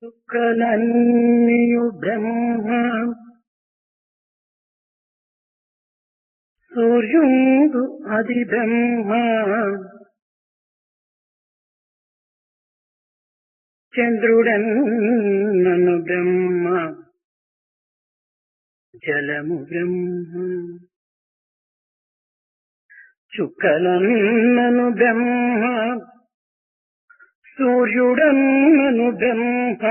చుక్కలన్నీయు బ్రహ్మ, సూర్యుడు అది బ్రహ్మ, చంద్రుడన్నను బ్రహ్మ, జలము బ్రహ్మ. చుక్కలన్నను బ్రహ్మ, సూర్యుడన్నను బ్రహ్మ,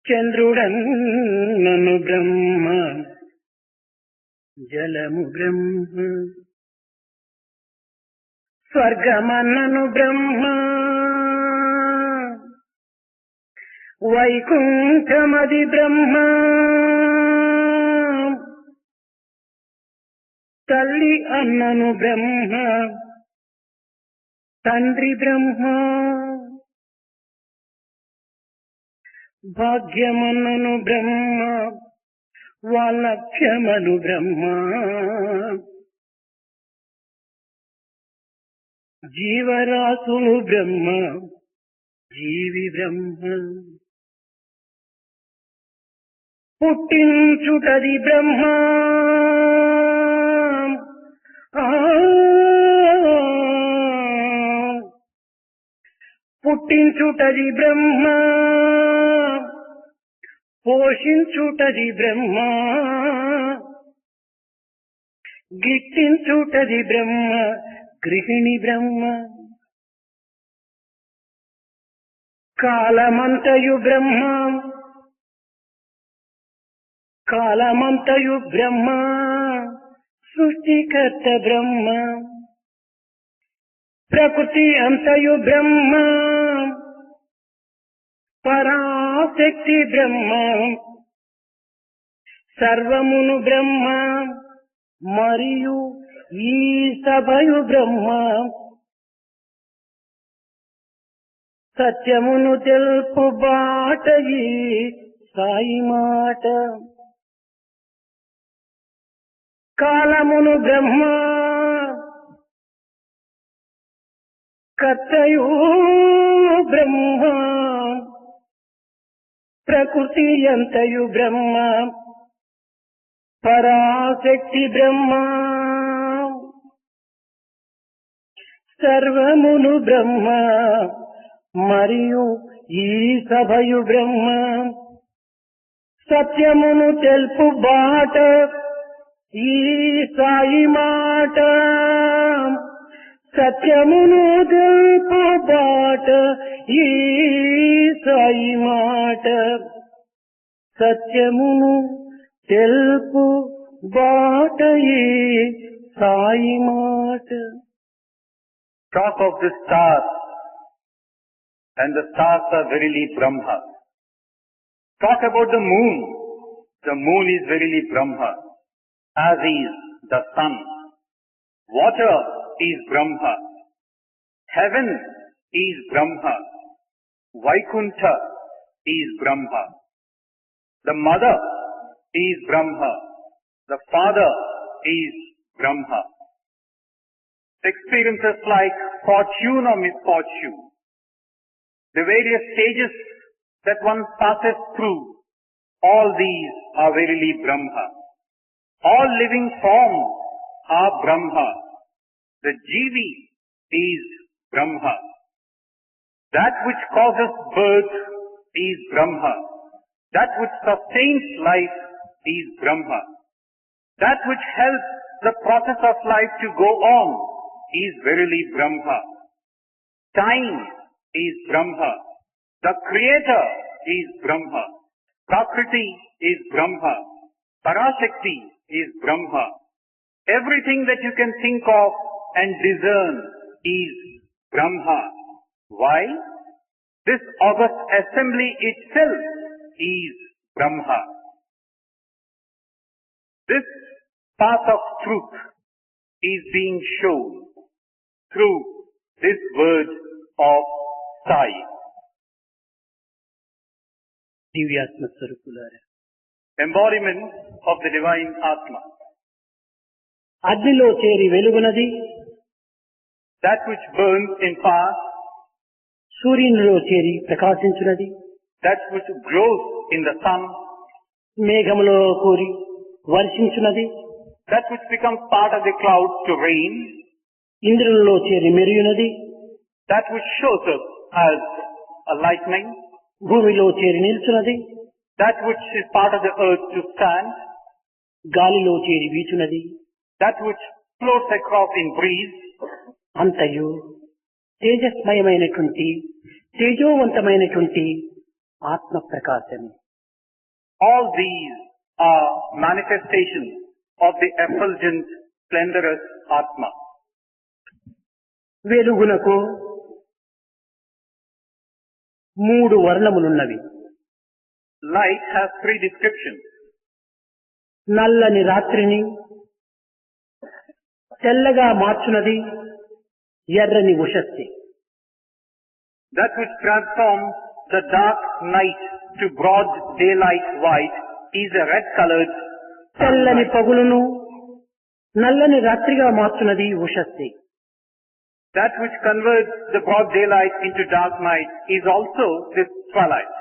చంద్రుడన్నను బ్రహ్మ, జలము బ్రహ్మ. స్వర్గమన్నను బ్రహ్మ, వైకుంఠమది బ్రహ్మ, తల్లి అన్నను బ్రహ్మ, తండ్రి బ్రహ్మ. భాగ్యమన్నను బ్రహ్మ, వాలభ్యమను బ్రహ్మ, జీవరాశులు బ్రహ్మ, జీవి బ్రహ్మ. పుట్టించుటది బ్రహ్మ, పుట్టించుటది బ్రహ్మ, పోషించుటది బ్రహ్మ, గిట్టించుటది బ్రహ్మ, గృహిణి బ్రహ్మ. కాలమంతయు బ్రహ్మ, కాలమంతయు బ్రహ్మ, సృష్టికర్త బ్రహ్మ. ప్రకృతి అంతయు బ్రహ్మ, పరాశక్తి బ్రహ్మ. సర్వమును బ్రహ్మ, మరియు ఈ సభయు బ్రహ్మ. సత్యమును తెలుపు బాట ఈ సాయి మాట. కాలమును బ్రహ్మ, కర్తయు బ్రహ్మ. ప్రకృతి అంతయు బ్రహ్మ, పరాశక్తి బ్రహ్మ. సర్వమును బ్రహ్మ, మరియు ఈ సభయు బ్రహ్మ. సత్యమును తెలుపు బాట ఈ సాయి మాట. సత్యమును తెలుపు బాట ఈ సాయి మాట. సత్యమును తెలుపు బాట ఈ సాయి మాట. Talk of the stars, and the stars are verily Brahma. Talk about the moon is verily Brahma, as is the sun. Water is Brahma. Heaven is Brahma. Vaikuntha is Brahma. The mother is Brahma. The father is Brahma. Experiences like fortune or misfortune, the various stages that one passes through, all these are verily Brahma. All living forms are Brahma. The Jivi is Brahma. That which causes birth is Brahma. That which sustains life is Brahma. That which helps the process of life to go on is verily Brahma. Time is Brahma. The Creator is Brahma. Prakriti is Brahma. Parashakti is Brahma. Everything that you can think of and discern is Brahma. Why? This august assembly itself is Brahma. This path of truth is being shown through this word of Sai. దివ్యాత్మ స్వరూపులారా, Embodiment of the divine Atma. అగ్నిలో చేరి వెలుగునది, That which burns in fire, సూర్యునిలో చేరి ప్రకాశించున్నది, that which glows in the sun, మేఘములో కూరి వర్షించున్నది, that which becomes part of the clouds to rain, ఇంద్రులలో చేరి మెరియున్నది, that which shows up as a lightning, భూమిలో చేరి నిల్చున్నది, that which is part of the earth to stand, గాలిలో చేరి వీచున్నది, that which floats across in breeze, అంతయు తేజస్మయమైనటువంటి తేజోవంతమైనటువంటి ఆత్మ ప్రకాశమే. all these are manifestations of the effulgent, splendorous Atma. వెలుగునకు 3 వర్ణములున్నవి. Light has 3 descriptions. నల్లని రాత్రిని తెల్లగా మార్చున్నది ఎర్రని ఉషస్సి. That which transforms the dark night to broad daylight white is a red-colored తెల్లని పగులును నల్లని రాత్రిగా మార్చున్నది ఉషస్సి. That which converts the broad daylight into dark night is also this twilight.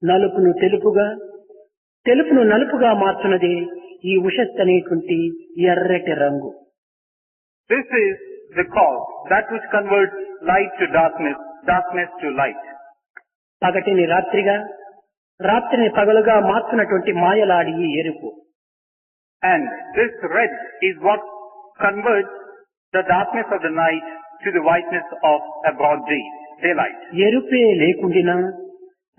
నలుపును తెలుపుగా తెలుపును నలుపుగా మార్చున్నది ఈ ఉషస్సు అనేటువంటి ఎర్రటి రంగు. This is the cause, that which converts light to darkness, darkness to light. పగటిని రాత్రిగా రాత్రిని పగలుగా మార్చున్నటువంటి మాయలాడి ఈ ఎరుపు. And this red is what converts the darkness of the night to the whiteness of a broad day, daylight. ఎరుపే లేకుండినా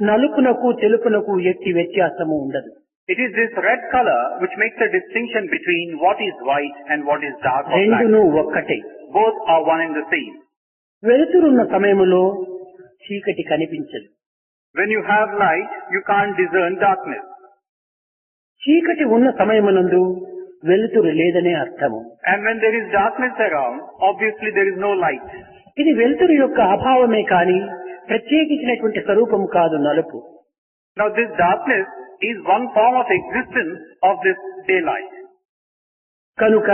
నలుపునకు తెలుపునకు ఎట్టి వ్యత్యాసము ఉండదు. It is this red color which makes a distinction between what is white and what is dark or black. రెండును ఒక్కటే. Both are one and the same. వెలుతురున్న సమయములో చీకటి కనిపించదు. When you have light, you can't discern darkness. చీకటి ఉన్న సమయమునందు వెలుతురు లేదనే అర్థము. And when there is darkness around, obviously there is no light. ఇది వెలుతురు యొక్క అభావమే కాని ప్రత్యేకించినటువంటి స్వరూపము కాదు నలుపు. Now this darkness is one form of existence of this daylight. కనుక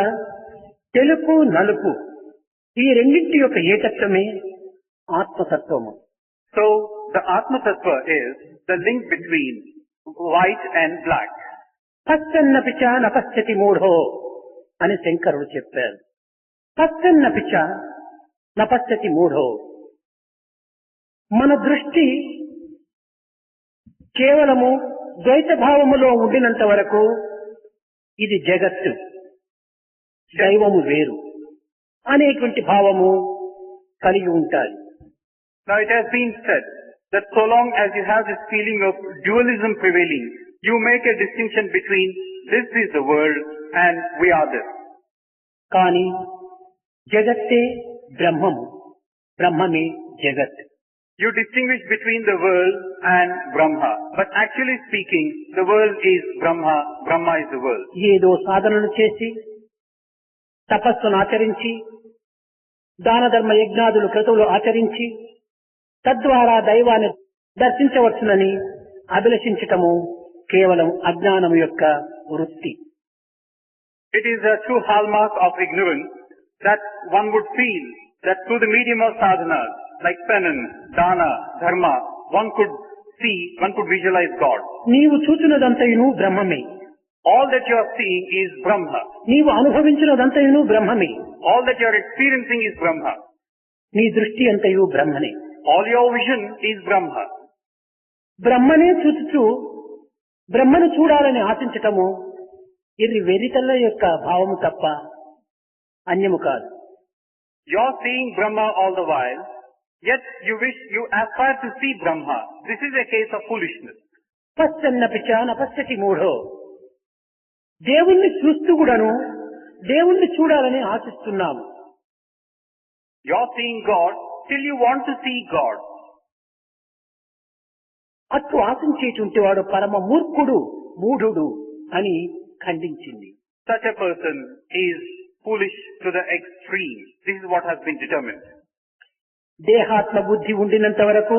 తెలుపు నలుపు ఈ రెండింటి యొక్క ఏకత్వమే ఆత్మతత్వము. So the Atma Tattva is the link between white and black. పశ్చన్న పిచ నపశ్యతి మూఢో అని శంకరుడు చెప్పారు. పశ్చన్న పిచ నపశ్యతి మూఢో. మన దృష్టి కేవలము ద్వైత భావములో ఉండినంత వరకు ఇది జగత్తు, దైవము వేరు అనేటువంటి భావము కలిగి ఉంటాయి. Now it has been said that so long as you have this feeling of dualism prevailing, you make a distinction between this is the world and we are this. కానీ జగత్తే బ్రహ్మము, బ్రహ్మమే జగత్. You distinguish between the world and Brahma. But actually speaking, the world is Brahma, Brahma is the world. ఏదో సాధనలు చేసి తపస్సును ఆచరించి దాన ధర్మ యజ్ఞాదులు క్రతువులు ఆచరించి తద్వారా దైవాన్ని దర్శించవచ్చునని అభిలషించటము కేవలం అజ్ఞానం యొక్క వృత్తి. It is a true hallmark of ignorance that one would feel that through the medium of sadhanas, like penance, dana, dharma, one could see, one could visualize God. నీవు చూచున్నదంతయును బ్రహ్మమే. All that you are seeing is Brahma. నీవు అనుభవించినదంతయును బ్రహ్మమే. All that you are experiencing is Brahma. నీ దృష్టి అంతయు బ్రహ్మనే. All your vision is Brahma. బ్రహ్మనే చూచుచు బ్రహ్మను చూడాలని ఆశించటము ఇది వెరితల యొక్క భావము తప్ప అన్యము కాదు. You are seeing Brahma all the while, yet you aspire to see Brahma. This is a case of foolishness. పశ్చన్న పిచ నపశ్యతి మూఢో. దేవుణ్ణి చూస్తూ కూడాను దేవుణ్ణి చూడాలని ఆశిస్తున్నాము. You are seeing God till you want to see God. అట్లు ఆశించేటువంటి వాడు పరమ మూర్ఖుడు, మూఢుడు అని ఖండించింది. Such a person is foolish to the extreme. This is what has been determined. దేహాత్మ బుద్ధి ఉండినంత వరకు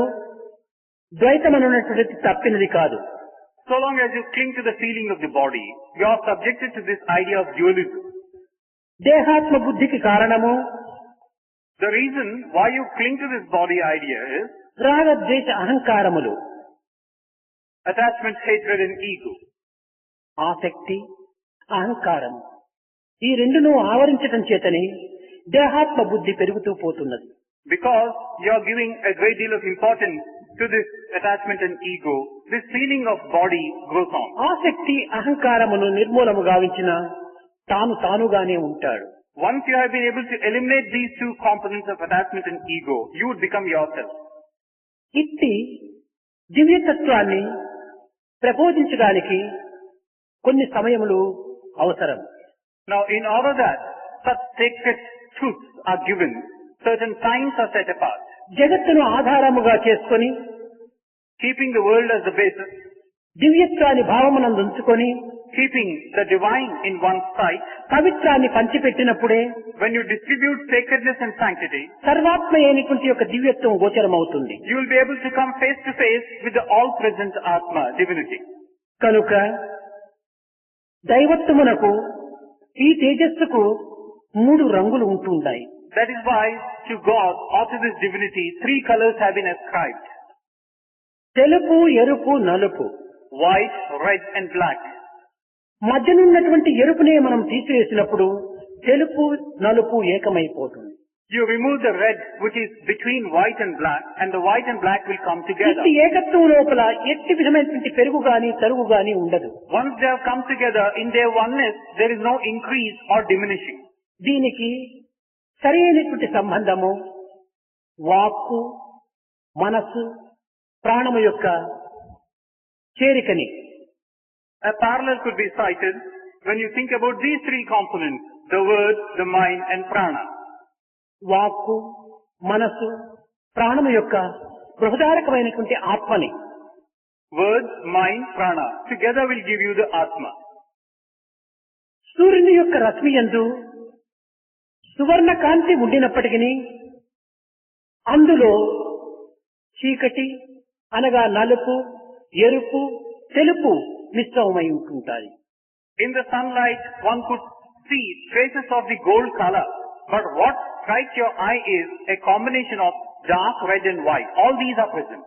ద్వైతమనున్నటువంటి తప్పినది కాదు. So long as you cling to the feeling of the body, you are subjected to this idea of dualism. దేహాత్మ బుద్ధికి కారణము The reason why you cling to this body idea is రాగద్వేష అహంకారములు, attachment, hatred and ego. ఆసక్తి, అహంకారం ఈ రెండును ఆవరించటం చేతనే దేహాత్మ బుద్ధి పెరుగుతూ పోతున్నది. Because you are giving a great deal of importance to this attachment and ego, this feeling of body grows on. ఆసక్తి అహంకారమును నిర్మూలము గావించిన తాను తానుగానే ఉంటాడు. Once you have been able to eliminate these two components of attachment and ego, you would become yourself. ఇట్టి దివ్యతత్వాన్ని ప్రబోధించడానికి కొన్ని సమయములు అవసరం. Now, in order that such sacred truths are given, certain times are set apart. జగత్తును ఆధారముగా చేసుకొని Keeping the world as the basis, దివ్యత్వాన్ని భావమునందు ఉంచుకొని keeping the divine in one's sight, పవిత్రాన్ని పంచిపెట్టినప్పుడే when you distribute sacredness and sanctity, సర్వాత్మ అయినటువంటి యొక్క దివ్యత్వం గోచరమవుతుంది. you will be able to come face to face with the all-present Atma, divinity. కనుక దైవత్వమునకు ఈ తేజస్సుకు 3 రంగులు ఉంటున్నాయి. That is why to God or to this divinity, 3 colors have been ascribed. తెలుపు, ఎరుపు, నలుపు. White, red and black. మధ్యనున్నటువంటి ఎరుపునే మనం తీసివేసినప్పుడు తెలుపు, నలుపు ఏకమైపోతుంది. You remove the red which is between white and black, and the white and black will come together. ఇట్టి ఏకత్వం లోపల ఎట్టి విధమైనటువంటి పెరుగు గాని తరుగు గాని ఉండదు. Once they have come together in their oneness, there is no increase or diminishing. దీనికి సరైనటువంటి సంబంధము వాక్కు, మనస్సు, ప్రాణము యొక్క చేరికని. A parallel could be cited when you think about these 3 components, the word, the mind and prana. వాక్కు, మనస్సు, ప్రాణము యొక్క బృహదారకమైనటువంటి ఆత్మని. Word, mind, prana together will give you the Atma. సూర్యుని యొక్క రశ్మి యందు సువర్ణ కాంతి ఉండినప్పటికీ అందులో చీకటి అనగా నలుపు, ఎరుపు, తెలుపు మిశ్రమమై ఉంటుంటాయి. In the sunlight, one could see traces of the gold color, but what strikes your eye is a combination of dark red and white. All these are present.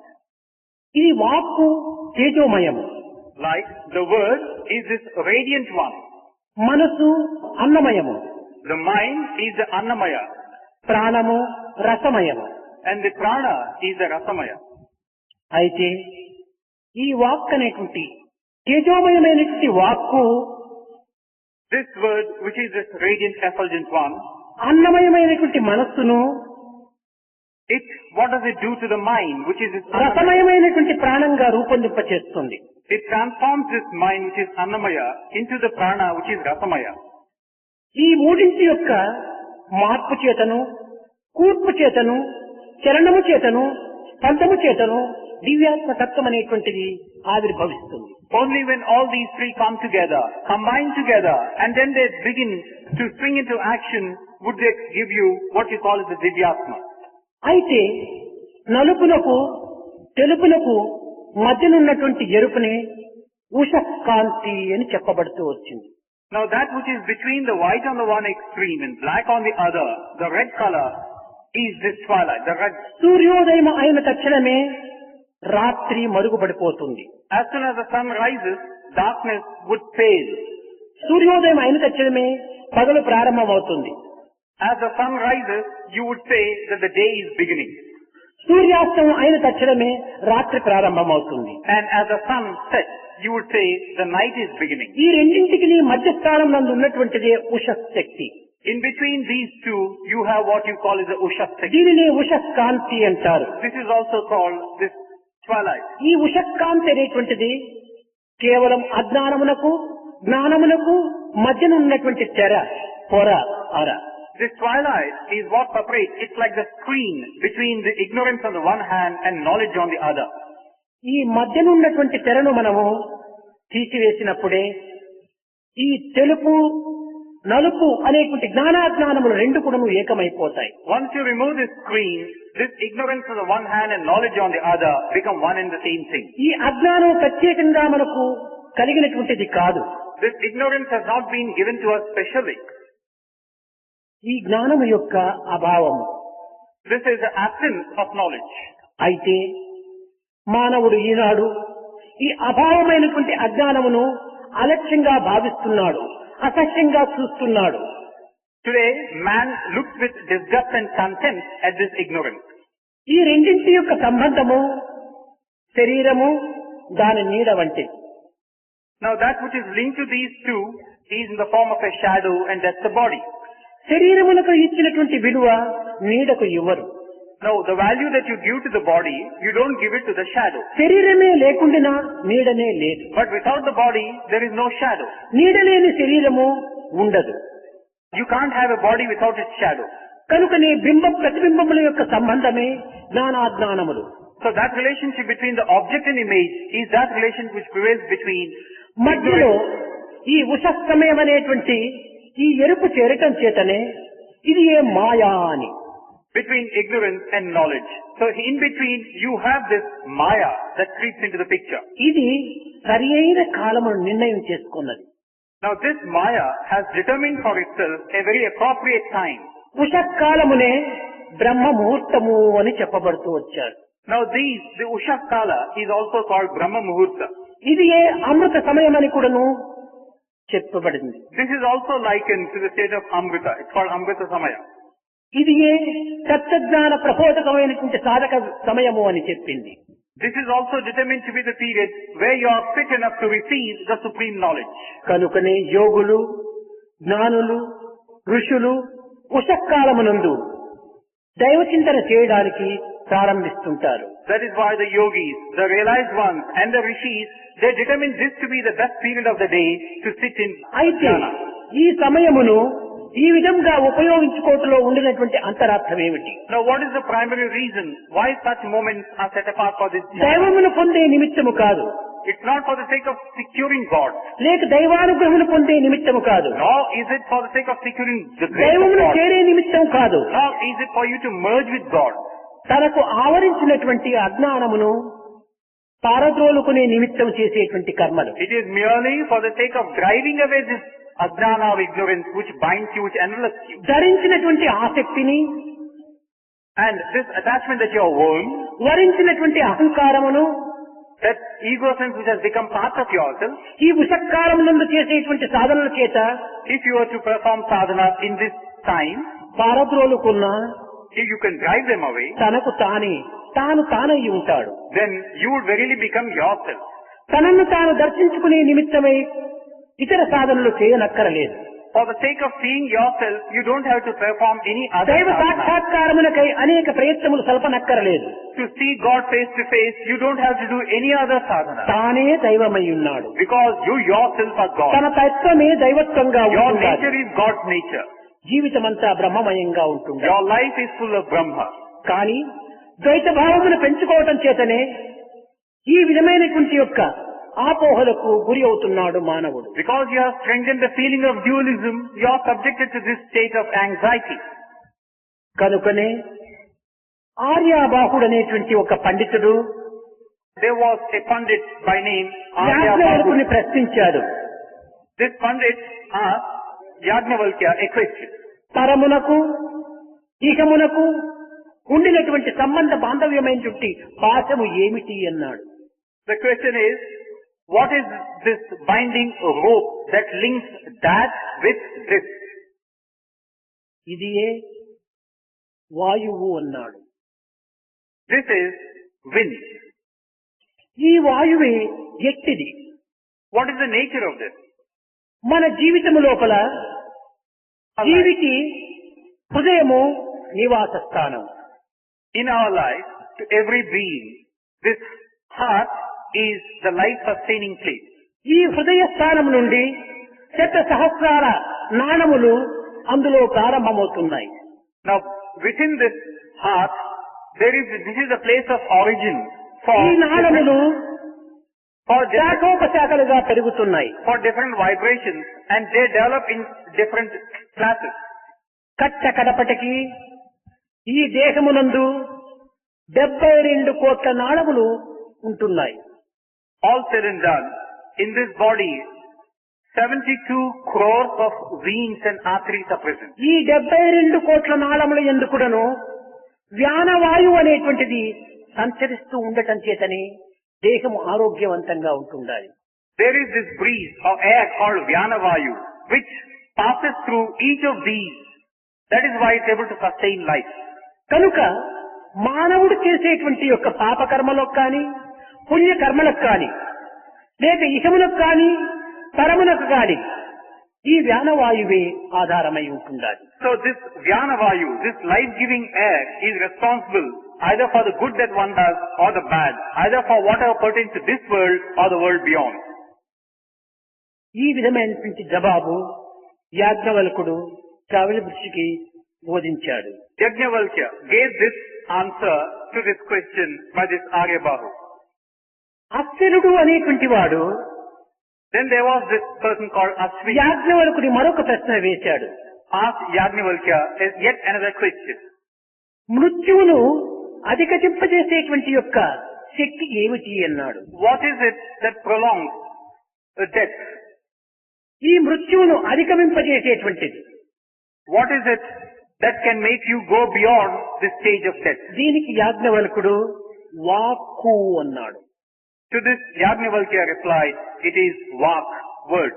ఇది వాక్కు తేజోమయము. Like the word is this radiant one. మనసు అన్నమయము. The mind is the Annamaya. ప్రాణము రసమయము. And the prana is the Rasamaya. అయితే ఈ walk అనేటువంటి తేజోమయమైనటువంటి వాక్కు This word, which is this radiant effulgent one, అన్నమయమైనటువంటి మనస్సును what does it do to the mind, which is this Annamaya? రసమయమైనటువంటి ప్రాణంగా రూపొందింపచేస్తుంది. It transforms this mind, which is Annamaya, into the prana, which is Rasamaya. ఈ మూడింటి యొక్క మార్పు చేతను, కూర్పు చేతను, చలనము చేతను, స్పందము చేతను దివ్యాత్మ తత్వం అనేటువంటిది ఆవిర్భవిస్తుంది. Only when all these 3 come together, combine together, and then they begin to spring into action, would they give you what you call as the Divyatma. అయితే నలుపునకు, తెలుపునకు మధ్యనున్నటువంటి ఎరుపునే ఉషకాంతి అని చెప్పబడుతూ వచ్చింది. Now that which is between the white on the one extreme and black on the other, the red color, is this twilight, the red. సూర్యోదయం అయిన తక్షణమే రాత్రి మరుగుపడిపోతుంది. As soon as the sun rises, darkness would fade. సూర్యోదయం అయిన తక్షణమే పగలు ప్రారంభమవుతుంది. As the sun rises, you would say that the day is beginning. సూర్యాస్తమం అయిన తక్షణమే రాత్రి ప్రారంభమవుతుంది. And as the sun sets, you would say the night is beginning. ఈ రెండింటికి మధ్యస్థానం నందు ఉన్నటువంటిదే ఉషశక్తి. In between these two, you have what you call as the Ushakti. దీనిని ఉషకాంతి అంటారు. This is also called this twilight. ఈ ఉషకాంతి అనేటువంటిది కేవలం అజ్ఞానమునకు, జ్ఞానమునకు మధ్యన ఉన్నటువంటి తెర, పొర, అర. This twilight is what separates. It's like the screen between the ignorance on the one hand and knowledge on the other. ఈ మధ్యన ఉన్నటువంటి తెరను మనము తీసివేసినప్పుడే ఈ తెలుపు, నలుపు అనేటువంటి జ్ఞానాజ్ఞానములు రెండు కూడా ఏకమైపోతాయి. Once you remove this screen, this ignorance on the one hand and knowledge on the other become one and the same thing. ఈ అజ్ఞానం ప్రత్యేకంగా మనకు కలిగినటువంటిది కాదు. This ignorance has not been given to us specially. ఈ జ్ఞానము యొక్క అభావము. This is the absence of knowledge. అయితే మానవుడు ఈనాడు ఈ అభావమైనటువంటి అజ్ఞానమును అలక్ష్యంగా భావిస్తున్నాడు, అసహ్యంగా చూస్తున్నాడు. Today, man looks with disgust and contempt at this ignorance. ఈ రెండింటి యొక్క సంబంధము శరీరము దాని నీడ వంటి. Now that which is linked to these two is in the form of a shadow, and that's the body. శరీరమునకు ఇచ్చినటువంటి విలువ నీడకు ఇవ్వరు. Now the value that you give to the body, you don't give it to the shadow. శరీరమే లేకుండా నీడనే లేదు. But without the body, there is no shadow. నీడ లేని శరీరము ఉండదు. You can't have a body without its shadow. కనుకనే బింబం ప్రతిబింబముల యొక్క సంబంధమే జ్ఞానాజ్ఞానములు. So that relationship between the object and image is that relation which prevails between మధ్యలో ఈ ఉషస్తమయం అనేటువంటి ఈ ఎరుపు చేరటం చేతనే ఇది ఏ మాయా అని. between ignorance and knowledge. So in between you have this maya that creeps into the picture. ఇది సరి అయిన కాలమును నిర్ణయం చేసుకున్నది. Now this maya has determined for itself a very appropriate time. ఉషకాలమునే బ్రహ్మ ముహూర్తము అని చెప్పబడుతూ వచ్చారు. Now the Usha Kala is also called Brahma Muhurta. ఇది ఏ అమృత సమయం అని కూడాను చెప్పబడింది. This is also likened to the state of Amrita. It's called Amrita Samaya. ఇది ఏ సత్యజ్ఞాన ప్రబోధకమైనటువంటి సాధక సమయము అని చెప్పింది. This is also determined to be the period where you are fit enough to receive the supreme knowledge. కనుకనే యోగులు, జ్ఞానులు, ఋషులు ఉషకాలమునందు దైవ చింతన చేయడానికి ప్రారంభిస్తుంటారు. That is why the yogis, the realized ones and the rishis, they determine this to be the best period of the day to sit in అయితే jhana. ఈ సమయమును ఈ విధంగా ఉపయోగించుకోవటంలో ఉండినటువంటి అంతరార్థం ఏమిటి? Now what is the primary reason why such moments are set apart for this jhana? దైవమును పొందే నిమిత్తము కాదు, It's not for the sake of securing God, లేక దైవానుగ్రహమును పొందే నిమిత్తము కాదు, nor is it for the sake of securing the grace of దైవమును God, చేరే నిమిత్తం కాదు. nor is it for you to merge with God. తనకు ఆవరించినటువంటి అజ్ఞానమును పారద్రోలుకునే నిమిత్తం చేసేటువంటి కర్మలు. It is merely for the sake of driving away this ajnana or ignorance which binds you, which envelops you. ధరించినటువంటి ఆసక్తిని, And this attachment that you are wearing, వరించినటువంటి అహంకారమును, that ego sense which has become part of yourself, ఈ ఉషకాలమునందు చేసేటువంటి సాధనల చేత if you are to perform sadhana in this time, పారద్రోలుకున్న if you can drive them away, తనకు తాను తానయ్యి ఉంటాడు. then you would verily become yourself. తనను తాను దర్శించుకునే నిమిత్తమై ఇతర సాధనలు చేయనక్కరలేదు. For the sake of seeing yourself, you don't have to perform any other దైవ sadhana. సాక్షాత్కారమునకై అనేక ప్రయత్నములు సల్పనక్కరలేదు. To see God face to face, you don't have to do any other sadhana. తానే దైవమై ఉన్నాడు. Because you yourself are తన God. తత్వమే దైవత్వంగా Your ఉంటున్నది. nature is God's nature. జీవితమంతా బ్రహ్మమయంగా ఉంటుంది. Your life is full of Brahma. కానీ ద్వైత భావమును పెంచుకోవటం చేతనే ఈ విధమైనటువంటి యొక్క ఆపోహలకు గురి అవుతున్నాడు మానవుడు. Because you have strengthened the feeling of dualism, you are subjected to this state of anxiety. కనుకనే ఆర్యాబాహుడు అనేటువంటి ఒక పండితుడు There was a pandit by name యాజ్ఞవల్కుని Aryavarta. ప్రశ్నించాడు. This pandit asked Yajnavalkya a question. పరమునకు ఇహమునకు ఉండినటువంటి సంబంధ బాంధవ్యమైనటువంటి పాశము ఏమిటి అన్నాడు. The question is, what is this binding rope that links that with this? ఇదియే వాయువు అన్నాడు. This is wind. ఈ వాయువే ఎట్టిది. What is the nature of this? మన జీవితము లోపల జీవికి హృదయము నివాస స్థానం. In our life, to every being, this heart is the life-sustaining place. ఈ హృదయ స్థానం నుండి శత సహస్రాల నాణములు అందులో ప్రారంభమవుతున్నాయి. Now, within this heart, this is the place of origin ఈ నాణములు for శాఖోపశాఖలుగా పెరుగుతున్నాయి. different vibrations, and they develop in different classes. కట్ట కడపటికి ఈ దేహమునందు 72 కోట్ల నాళములు ఉంటున్నాయి. All said and done, in this body, 72 crores of veins and arteries are present. ఈ 72 కోట్ల నాళముల యందు కూడాను వ్యానవాయువు అనేటువంటిది సంచరిస్తూ ఉండటం చేతనే దేహము ఆరోగ్యవంతంగా ఉంటుండాలి. There is this breeze or air called Vyanavayu, which passes through each of these. That is why it's able to sustain life. కనుక మానవుడు చేసేటువంటి యొక్క పాపకర్మలకు కానీ పుణ్యకర్మలకు కానీ లేక ఇహములకు కానీ పరమునకు కానీ ఈ వ్యానవాయువే ఆధారమై ఉంటుండాలి. So this Vyanavayu, this life-giving air is responsible either for the good that one does or the bad, either for whatever pertains to this world or the world beyond. ఈ విధమైనటువంటి జవాబు యాజ్ఞవల్కుడు శ్రావణభృషికి బోధించాడు. Yajnavalkya gave this answer to this question by this Aryabahu. అశ్వినుడు అనేటువంటి వాడు Then there was this person called Ashwini. యాజ్ఞవల్కుడి మరొక ప్రశ్న వేశాడు. Asked Yajnavalkya yet another question. మృత్యువును అధికజింపజేసేటువంటి యొక్క శక్తి ఏమిటి అన్నాడు. What is it that prolongs death? ఈ మృత్యువును అధిగమింపజేసేటువంటిది What is it that can make you go beyond this stage of death? దీనికి యాజ్ఞవల్కుడు వాక్కు అన్నాడు. To this Yajnavalkya replied, it is Vak, word.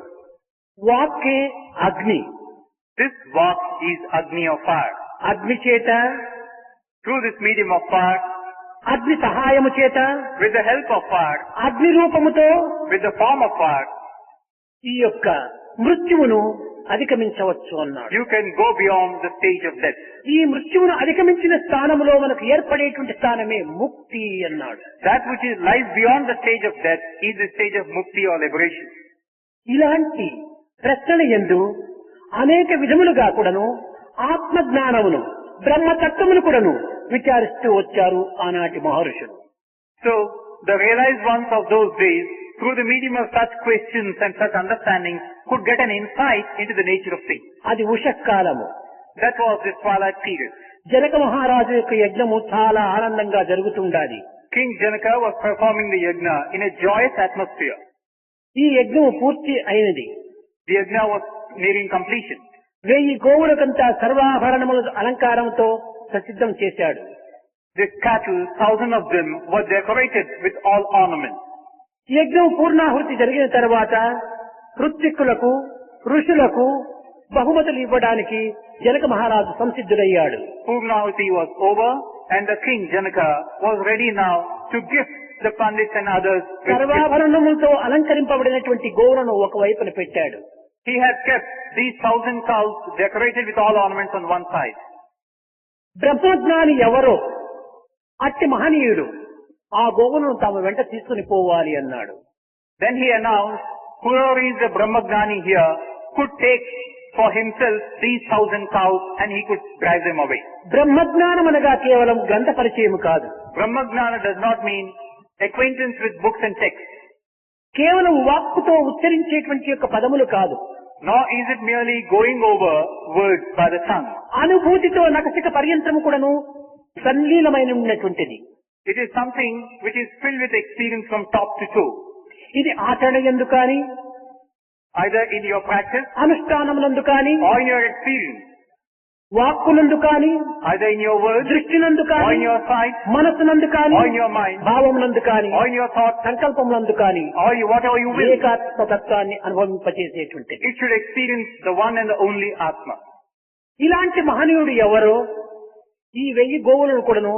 వాక్కే అగ్ని. This Vak is Agni of fire. అగ్ని చేత Through this medium of fire, అగ్ని సహాయము చేత with the help of fire, అగ్ని రూపముతో with the form of fire, ఈ యొక్క మృత్యువును అధిగమించవచ్చు అన్నాడు. you can go beyond the stage of death. ఈ మృత్యువును అధిగమించిన స్థానంలో మనకు ఏర్పడేటువంటి స్థానమే ముక్తి అన్నాడు. That which is lies beyond the stage of death is the stage of mukti or liberation. ఇలాంటి ప్రశ్నల యందు అనేక విధములుగా కూడాను ఆత్మజ్ఞానమును బ్రహ్మతత్వమును కూడాను విచారిస్తూ వచ్చారు ఆనాటి మహర్షులు. So the realized ones of those days, through the medium of such questions and such understandings, could get an insight into the nature of things. అది ఉషకాలము. That was the twilight period. Janaka మహారాజు యొక్క యజ్ఞము చాలా ఆనందంగా జరుగుతుండాలి. King Janaka was performing the yajna in a joyous atmosphere. ఈ యజ్ఞము పూర్తి అయినది. The yajna was nearing completion. 1000 గోవులకంతా సర్వాభరణముల అలంకారంతో ప్రసిద్ధం చేశాడు. The cattle, 1000 of them, were decorated with all ornaments. యజ్ఞం పూర్ణాహుతి జరిగిన తర్వాత ఋత్విక్కులకు ఋషులకు బహుమతులు ఇవ్వడానికి జనక మహారాజు సంసిద్ధుడయ్యాడు. Purnahuti was over and the king Janaka was ready now to gift the pandits and others with gifts. సర్వాభరణములతో అలంకరింపబడినటువంటి గోవులను ఒకవైపున పెట్టాడు. He had kept these 1000 cows decorated with all ornaments on one side. బ్రహ్మజ్ఞాని ఎవరో అట్టి మహనీయుడు ఆ గోవులను తమ వెంట తీసుకుని పోవాలి అన్నాడు. Then he announced, whoever is the Brahmagnani here could take for himself these 1000 cows and he could drive them away. బ్రహ్మజ్ఞానం అనగా కేవలం గ్రంథ పరిచయం కాదు. Brahmagnana does not mean acquaintance with books and texts. కేవలం వాక్కుతో ఉచ్చరించేటువంటి యొక్క పదములు కాదు. Nor is it merely going over words by the tongue. అనుభూతితో నకసిక పర్యంతము కూడాను సంలీలమైన ఉన్నటువంటిది. It is something which is filled with experience from top to toe. ఇది ఆచరణ యందు కానీ Either in your practice అనుష్ఠానమునందు కానీ or in your experience. వాక్కునందు కానీ Either in your words దృష్టినందు or కానీ in your sight మనస్సునందు కానీ or in your mind భావమునందు కానీ or in your thoughts సంకల్పమునందు కానీ or whatever you will. ఏకాత్మతత్వాన్ని అనుభవింపచేసేటువంటిది. It should experience the one and the only Atma. ఇలాంటి మహనీయుడు ఎవరో ఈ 1000 గోవులను కూడాను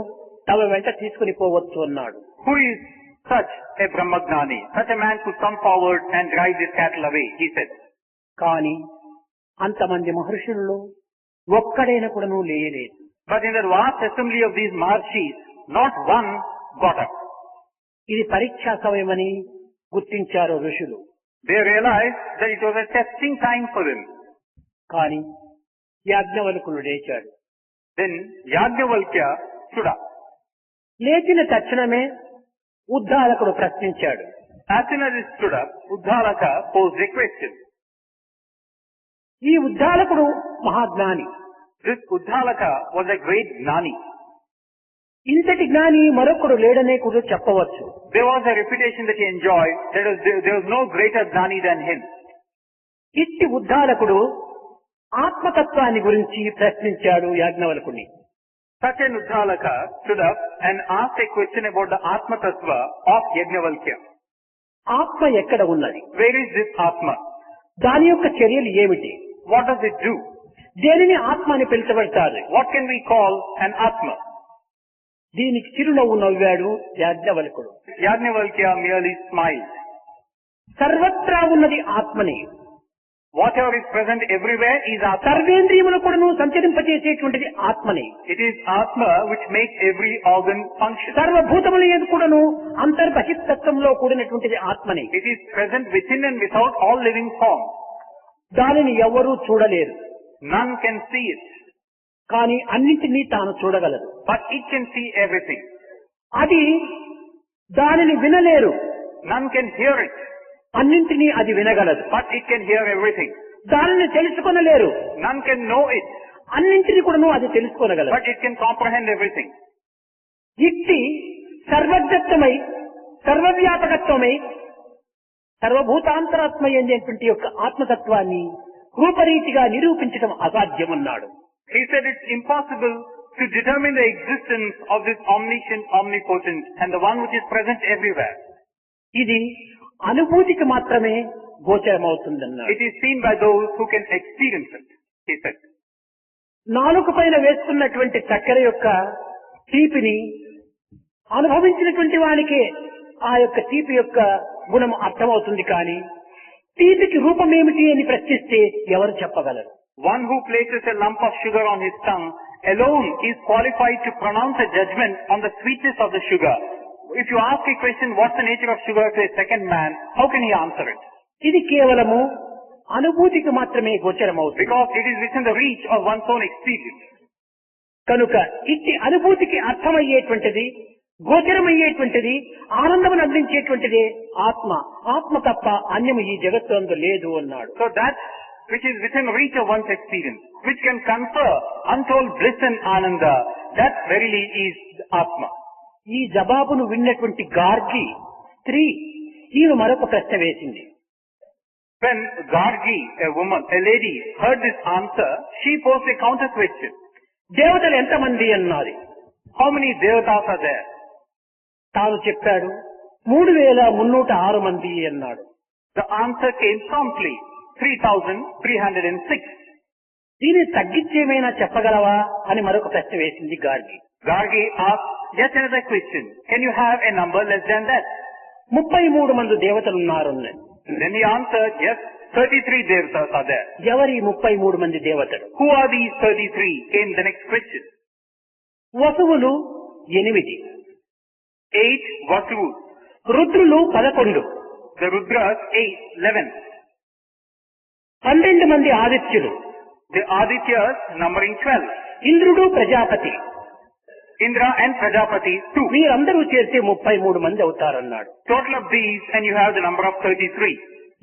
తమ వెంట తీసుకుని పోవచ్చు అన్నాడు. Who is such a Brahmagnani? Such a man could come forward and drive this cattle away, he said. కానీ అంతమంది మహర్షులలో ఒక్కడైనా కూడాను లేయలేదు. But in the vast assembly of these Maharshis, not one got up. ఇది పరీక్షా సమయమని గుర్తించారు ఋషులు. They realized that it was a testing time for them. కానీ యాజ్ఞవల్కుడు లేచాడు. Then Yajnavalkya stood up. లేచిన తక్షణమే ఉద్దాలకుడు ప్రశ్నించాడు. As soon as he stood up, Uddalaka posed a question. ఈ ఉద్దాలకుడు మహాజ్ఞాని. This Uddalaka was a great Gnani. ఇంతటి జ్ఞాని మరొకడు లేడనే కూడా చెప్పవచ్చు. There was a reputation that he enjoyed. There was no greater Gnani than him. Satyanudalaka stood up and asked a question about the Atma Tattva of Yajnavalkya. ఆత్మ ఎక్కడ ఉన్నది? Where is this Atma? దాని యొక్క చర్యలు ఏమిటి? What does it do? దేనిని ఆత్మ అని పిలుచబడతారు? What can we call an Atma? దీనికి చిరునవ్వు నవ్వాడు యాజ్ఞవల్కుడు. Yajnavalkya merely smiled. సర్వత్రా ఉన్నది ఆత్మని. Whatever is present everywhere is Atma. సర్వేంద్రియములు కూడాను సంచరింపజేసేటువంటిది ఆత్మని. It is Atma which makes every organ function. సర్వభూతముల యందు కూడాను అంతర్బహిస్తత్వంలో కూడినటువంటిది ఆత్మని. It is present within and without all living forms. దానిని ఎవరూ చూడలేరు. None can see it, కానీ అన్నింటినీ తాను చూడగలదు. but it can see everything. అది దానిని వినలేరు. None can hear it, అన్నింటినీ అది వినగలదు. but it can hear everything. దానిని తెలుసుకొనలేరు. None can know it, అన్నింటినీ కూడాను అది తెలుసుకోగలదు. but it can comprehend everything. ఇట్టి సర్వజ్ఞత్వమై సర్వవ్యాపకత్వమై సర్వభూతాంతరాత్మ అనేటువంటి యొక్క ఆత్మతత్వాన్ని రూపరీతిగా నిరూపించడం అసాధ్యమన్నాడు. He said it's impossible to determine the existence of this omniscient, omnipotent, and the one which is present everywhere. ఇది అనుభూతికి మాత్రమే గోచరమవుతుందన్నాడు. It is seen by those who can experience it, he said. నాలుక పైన వేసుకున్నటువంటి చక్కెర యొక్క తీపిని అనుభవించినటువంటి వానికే ఆ యొక్క తీపి యొక్క గుణం అర్థమవుతుంది. కానీ తీపికి రూపం ఏమిటి అని ప్రశ్నిస్తే ఎవరు చెప్పగలరు? One who places a lump of sugar on his tongue alone is qualified to pronounce a judgment on the sweetness of the sugar. If you ask a question, what's the nature of sugar to a second man, how can he answer it? ఇది కేవలము అనుభూతికి మాత్రమే గోచరమవుతుంది. Because it is within the reach of one's own experience. కనుక ఇట్టి అనుభూతికి అర్థమయ్యేటువంటిది, గోచరమయ్యేటువంటిది, ఆనందమును అందించేటువంటిది ఆత్మ. ఆత్మ తప్ప అన్యము ఈ జగత్తు లేదు అన్నాడు. So that which is within reach of one's experience, which can confer untold bliss and ananda, that verily is Atma. ఈ జవాబును విన్నటువంటి గార్గి స్త్రీ ఈమె మరొక ప్రశ్న వేసింది. When Gargi, a woman, a lady, heard this answer, she posed a counter question. దేవతలు ఎంతమంది అన్నది. How many devatas are there? తాను చెప్పాడు 3306 మంది అన్నాడు. The answer came promptly, 3306. దీన్ని తగ్గించేమైనా చెప్పగలవా అని మరొక ప్రశ్న వేసింది Gargi. Gargi asked yet another question. Can you have a number less than that? 33 మంది దేవతలు ఉన్నారు. Then he answered, yes, 33 devatas are there. ఎవరి 33 మంది దేవతలు? Who are these 33? Came the next question. వసువులు 8, 8 Vasuvus. రుద్రులు 11, The Rudras 8, 11. 12 మంది ఆదిత్యులు, The Adityas numbering 12. ఇంద్రుడు Prajapati. Indra and Prajapati 2. వీరందరూ చేస్తే 33 మంది అవుతారన్నాడు. Total of these and you have the number of 33.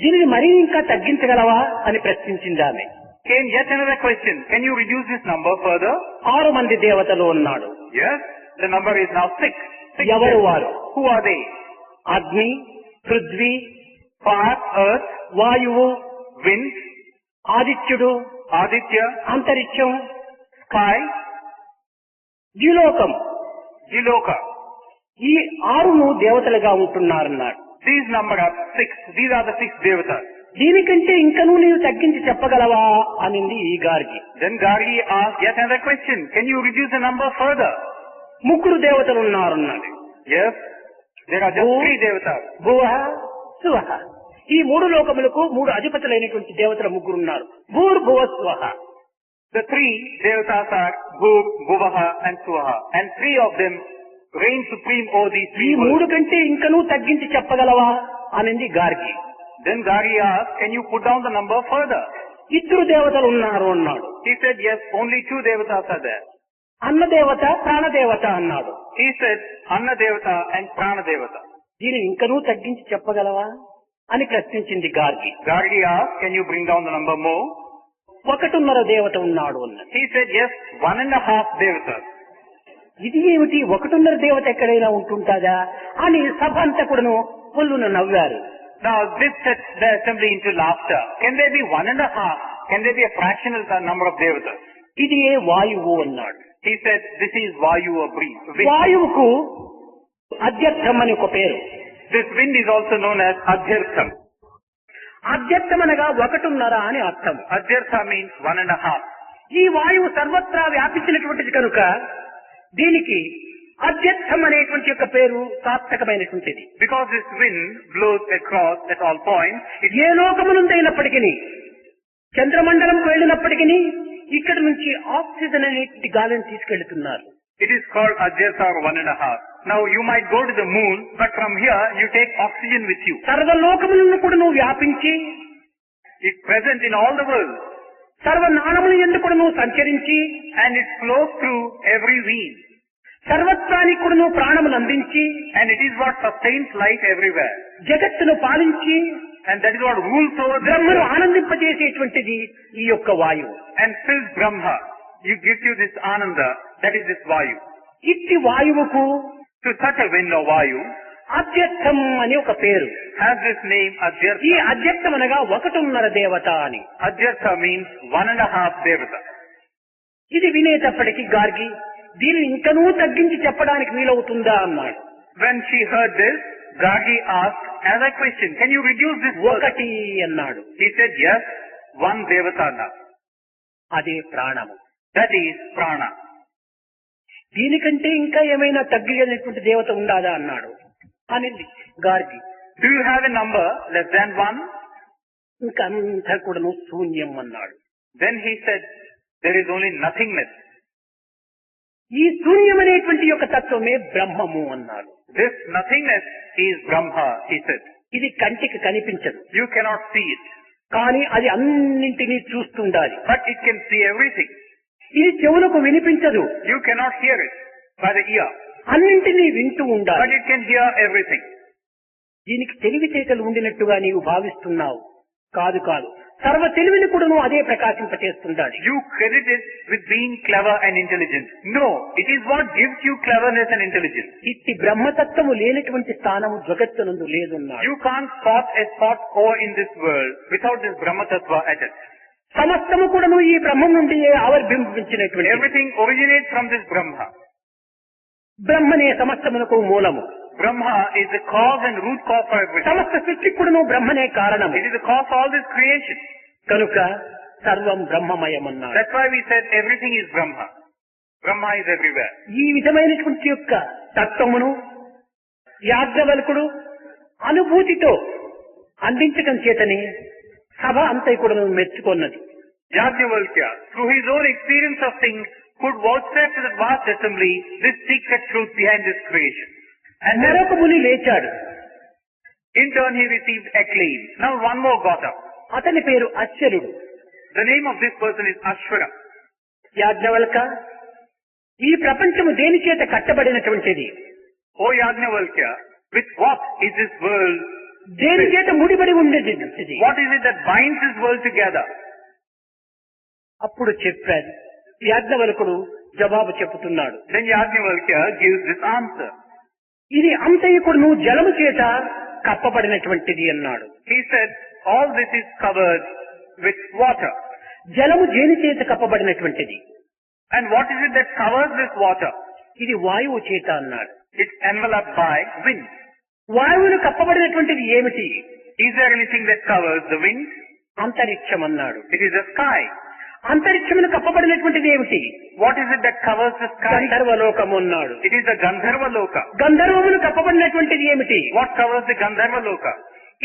దీనిని మరీ ఇంకా తగ్గించగలవా అని ప్రశ్నించింది ఆమె. Came yet another question. Can you reduce this number further? 6 మంది దేవతలు ఉన్నాడు. Yes, the number is now 6. ఎవరు వారు? Who are they? అగ్ని, పృథ్వీ, Fire, earth, వాయువు, wind, ఆదిత్యుడు, Aditya, అంతరిక్షం, sky, ద్యులోకం. Jiloka. ఈ 6 దేవతలుగా ఉంటున్నారన్నాడు. These number are 6. These are the 6 devatas. దీనికంటే ఇంకనూ నీవు తగ్గించి చెప్పగలవా అనింది ఈ Gargi. Then Gargi asked yet another question. Can you reduce the number further? 3 దేవతలు ఉన్నారన్నాడు. Yes, there are just 3 devatas. భువ, స్వ. ఈ 3 లోకములకు 3 అధిపతులైనటువంటి దేవతలు 3 ఉన్నారు. భూర్భువ స్వః. The 3 devatas are Bhur, Bhuvaha and Swaha. And 3 of them reign supreme over these ఈ 3 worlds. 3 కంటే ఇంకనూ తగ్గించి చెప్పగలవా అనింది Gargi. Then Gargi asked, can you put down the number further? 2 దేవతలు ఉన్నారు అన్నాడు. He said, yes, only 2 devatas are there. అన్నదేవత, ప్రాణదేవత అన్నాడు. He said, Anna Devata and Prana Devata. దీనిని ఇంకనూ తగ్గించి చెప్పగలవా అని ప్రశ్నించింది Gargi. Gargi asked, can you bring down the number more? 1.5 దేవత ఉన్నాడు అన్నది. He said, yes, 1.5 devatas. ఇది ఏమిటి 1.5 దేవత ఎక్కడైనా ఉంటుంటాదా అని సభ అంతా కూడాను పుల్లును నవ్వారు. Now this sets the assembly into laughter. Can there be 1.5? Can there be a fractional number of devatas? ఇది ఏ వాయువు అన్నాడు. He said, this is Vayu or breeze. Wind. వాయువుకు అధ్యర్థం అని ఒక పేరు. This wind is also known as Adhyartham. అధ్యర్థం అనగా 1.5 అని అర్థం. Adhyartha means 1.5. ఈ వాయువు సర్వత్రా వ్యాపించినటువంటిది కనుక దీనికి అధ్యర్థం అనేటువంటి యొక్క పేరు సార్థకమైనటువంటిది. Because this wind blows across at all points, ఏ లోకమునుందైనప్పటికీ చంద్రమండలంకు వెళ్ళినప్పటికీ ఇక్కడ నుంచి ఆక్సిజన్ అనేటువంటి గాలిని తీసుకెళ్తున్నారు. it is called Adhyartha or 1.5. Now you might go to the moon, but from here you take oxygen with you. సర్వలోకములను కూడా నువ్వు వ్యాపించి It's present in all the world, సర్వనాళముల యందు కూడా నువ్వు సంచరించి and it flows through every vein, సర్వత్రానికి కూడా నువ్వు ప్రాణమును అందించి and it is what sustains life everywhere, జగత్తును పాలించి and that is what rules over the బ్రహ్మను world ఆనందింపజేసేటువంటిది ఈ యొక్క వాయువు. and fills Brahma. You gives you this Ananda, that is this Vayu. ఇట్టి వాయువుకు To such a wind or Vayu అధ్యర్థం అని ఒక పేరు. has this name ఈ Adhyartha. అధ్యర్థం అనగా 1.5 దేవత అని. Adhyartha means 1.5 Devata. ఇది వినేటప్పటికీ గార్గి దీనిని ఇంకనూ తగ్గించి చెప్పడానికి వీలవుతుందా అన్నాడు. When she heard this, Gargi asked as a question, can you reduce this word? 1 అన్నాడు. He said, yes, 1 Devata now. అదే ప్రాణము. That is Prana. దీనికంటే ఇంకా ఏమైనా తగ్గినటువంటి దేవత ఉండాదా అన్నాడు. అనింది Gargi. Do you have a number less than 1? ఇంకా అంతా కూడాను శూన్యం అన్నాడు. Then he said, there is only nothingness. ఈ శూన్యం అనేటువంటి యొక్క తత్వమే బ్రహ్మము అన్నాడు. This nothingness is Brahma, he said. ఇది కంటికి కనిపించదు, You cannot see it, కానీ అది అన్నింటినీ చూస్తుండాలి. but it can see everything. ఇది చెవులకు వినిపించదు, You cannot hear it by the ear, అన్నింటినీ వింటూ but ఉండాలి. it can hear everything. దీనికి తెలివితేటలు ఉండినట్టుగా నీవు భావిస్తున్నావు. కాదు కాదు, సర్వ తెలివిని కూడా నువ్వు అదే ప్రకాశింపచేస్తుండాలి. You credit it with being clever and intelligent. No, it is what gives you cleverness and intelligence. ఇట్టి బ్రహ్మతత్వము లేనటువంటి స్థానము జగత్తునందు లేదున్నాడు. You can't spot a spot ore in this world without this Brahma Tattva at it. సమస్తము కూడా నువ్వు ఈ బ్రహ్మం నుండి ఆవిర్భింపించినటువంటి Everything originates from this Brahma. బ్రహ్మనే సమస్తమునకు మూలము. Brahma is the cause and root cause for everything. సమస్త సృష్టికి కూడా నువ్వు బ్రహ్మనే కారణము. It is the cause of all this creation. కనుక సర్వం బ్రహ్మమయమన్నాడు. That's why we said everything is Brahma. Brahma is everywhere. ఈ విధమైనటువంటి యొక్క తత్వమును యాజ్ఞవల్కుడు అనుభూతితో అందించడం చేతని సభ అంతా కూడా మెచ్చుకున్నది. Yajnavalkya, through his own experience of things, could vouchsafe to the vast assembly this secret truth behind this creation. And then, మరొక ముని లేచాడు. in turn, he received acclaim. Now one more got up. అతని పేరు అశ్వరుడు. The name of this person is Ashwara. Yajnavalkya, ఈ ప్రపంచము దేని చేత కట్టబడినటువంటిది? O Yajnavalkya, with what is this world? దేని చేత ముడిపడి ఉండేది? What is it that binds this world together? అప్పుడు చెప్పాడు. యాజ్ఞవల్కుడు జవాబు చెప్పుతున్నాడు. Then Yajnavalkya gives this answer. ఇది అంతయుకుడు జలము చేత కప్పబడినటువంటిది అన్నాడు. He said, all this is covered with water. జలము దేని చేత కప్పబడినటువంటిది? And what is it that covers this water? ఇది వాయువు చేత అన్నాడు. It's enveloped by wind. వాయువును కప్పబడినటువంటిది ఏమిటి? Is there anything that covers the wind? అంతరిక్షం అన్నాడు. It is the sky. అంతరిక్షమును కప్పబడినటువంటిది ఏమిటి? What is it that covers the sky? గంధర్వలోకము అన్నాడు. It is the Gandharva Loka. గంధర్వమును కప్పబడినటువంటిది ఏమిటి? What covers the Gandharva Loka?